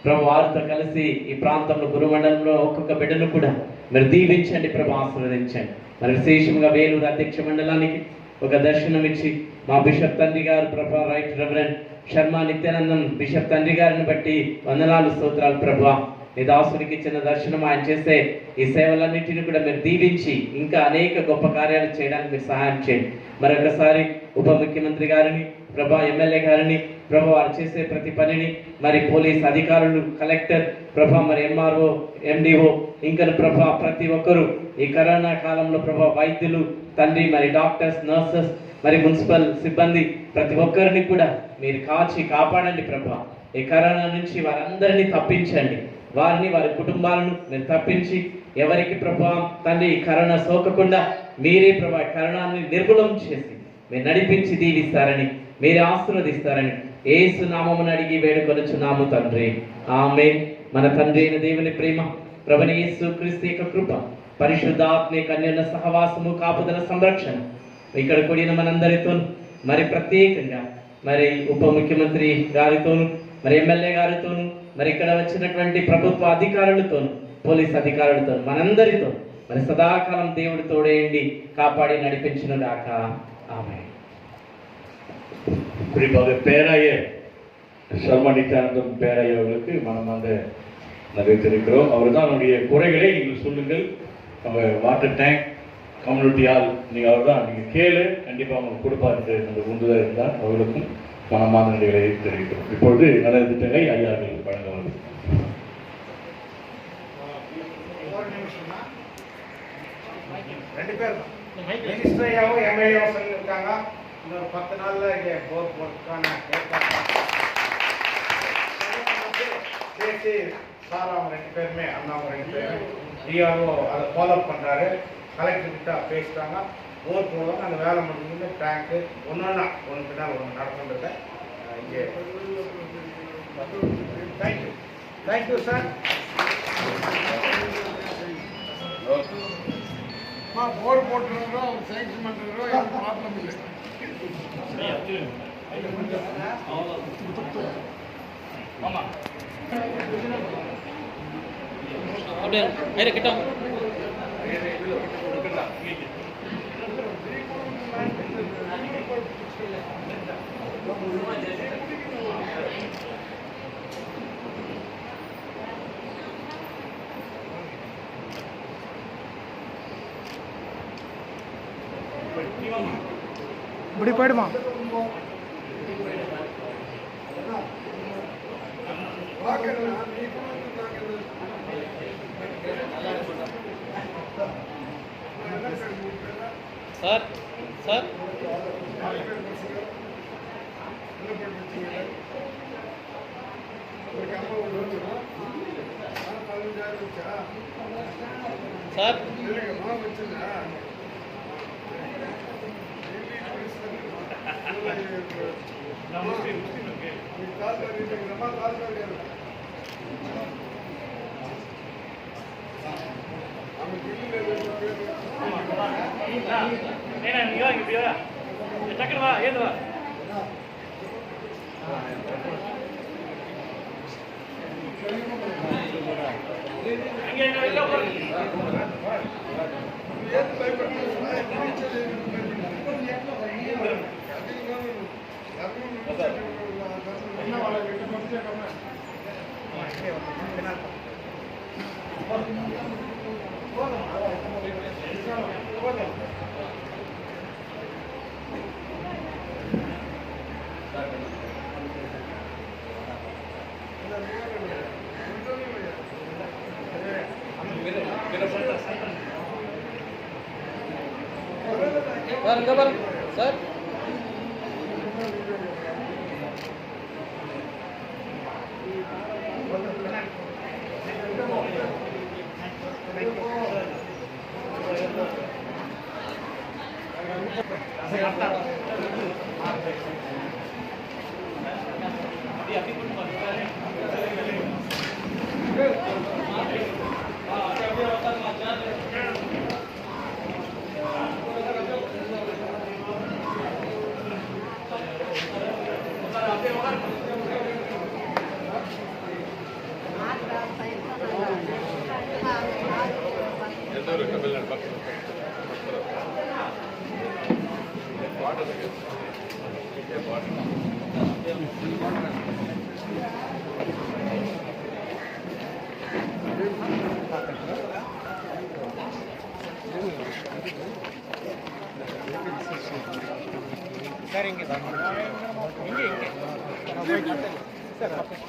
ప్రభు వారితో కలిసి ఈ ప్రాంతంలో గురుమండలంలో ఒక్కొక్క బిడ్డను కూడా మీరు దీవించండి ప్రభు, ఆశీర్వదించండి. మరి విశేషంగా వేలూరు అధ్యక్ష మండలానికి ఒక దర్శనం ఇచ్చి మా బిషప్ తండ్రి గారు ప్రభా రైట్ రెవరెండ్ శర్మ నిత్యానందం బిషప్ తండ్రి గారిని బట్టి వందనాలు స్తోత్రాలు ప్రభా. నీ దాసునికి ఇచ్చిన దర్శనం, ఆయన చేసే ఈ సేవలన్నింటినీ కూడా మీరు దీవించి ఇంకా అనేక గొప్ప కార్యాలు చేయడానికి మీరు సహాయం చేయండి. మరొకసారి ఉప ముఖ్యమంత్రి గారిని ప్రభా, ఎమ్మెల్యే గారిని ప్రభా, వారు చేసే ప్రతి పనిని, మరి పోలీస్ అధికారులు, కలెక్టర్ ప్రభా, మరి ఎంఆర్ఓ, ఎండిఓ, ఇంకా ప్రభా ప్రతి ఒక్కరూ ఈ కరోనా కాలంలో ప్రభా వైద్యులు తండ్రి, మరి డాక్టర్స్, నర్సెస్, మరి మున్సిపల్ సిబ్బంది ప్రతి ఒక్కరిని కూడా మీరు కాచి కాపాడండి ప్రభా. ఈ కరోనా నుంచి వారందరినీ తప్పించండి, వారిని వారి కుటుంబాలను మీరు తప్పించి ఎవరికి ప్రభా తండ్రి కరోనా సోకకుండా మీరే ప్రభా కరోనాన్ని నిర్మూలం చేసి మీరు నడిపించి దీవిస్తారని, మీరే ఆశీర్వదిస్తారని యేసు నామమున అడిగి వేడుకొనుచున్నాము తండ్రి, ఆమేన్. మన తండ్రి అయిన దేవుని ప్రేమ, ప్రభువైన యేసు క్రీస్తు యొక్క కృప, పరిశుద్ధాత్మ కన్యల సహవాసము, కాపుదల, సంరక్షణ ఇక్కడ కూడిన మనందరితోను, మరి ప్రత్యేకంగా మరి ఉప ముఖ్యమంత్రి గారితోను, మరి ఎమ్మెల్యే గారితోను, మరి ఇక్కడ వచ్చినటువంటి ప్రభుత్వ అధికారులతోను, పోలీస్ అధికారులతో, మనందరితో మరి సదాకాలం దేవుడు తోడేయండి, కాపాడి నడిపించిన దాకా ఆమేన్. குறிப்பாக பேராய சர்மா நித்யானந்தம் பேராய அவர்களுக்கு மனமார்ந்த நன்றி தெரிவிக்கிறோம். அவர் தான் அவருடைய குறைகளை நீங்கள் சொல்லுங்கள். அவங்க வாட்டர் டேங்க் கம்யூனிட்டி ஆள் நீங்கள் அவர் தான் நீங்கள் கேளு, கண்டிப்பாக அவங்களுக்கு கொடுப்பாரு அந்த உந்துதல் இருந்தால் அவர்களுக்கும் மனமார்ந்த நன்றிகளை தெரிவிக்கிறோம். இப்பொழுது நல்ல திட்டங்களை ஐயார்கள் வழங்க வருது. ரெண்டு பேர் மினிஸ்டரையாவும் எம்எல்ஏவும் சொல்லியிருக்காங்க. இன்னொரு 10 நாள்ல இங்கே போர் போறதுக்கான பேசி சார் அவங்க 2 பேருமே, அண்ணா அவங்க 2 பேரும் டிஆர்ஓ அதை ஃபாலோ பண்றாரு. கலெக்டர் கிட்ட பேசிட்டாங்க, போர் போடுவாங்க. அந்த வேலை முடிஞ்சு டேங்க்கு ஒன்று பின்னால் ஒன்று நடந்துட்டு இங்கே. Thank you, thank you sir. போர் போட்டுறோம், அவங்க சேங்ஷன் பண்ணுறோம், எனக்கு ப்ராப்ளம் இல்லை. அப்படியே கிட்ட இப்படி போயிடுமா? சார் சார் சார் டக்குனு வா, ஏது வா. சார் இங்கே பாருங்க சார்.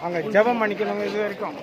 அங்கே ஜெபம் பண்ணிக்கணுங்க இது வரைக்கும்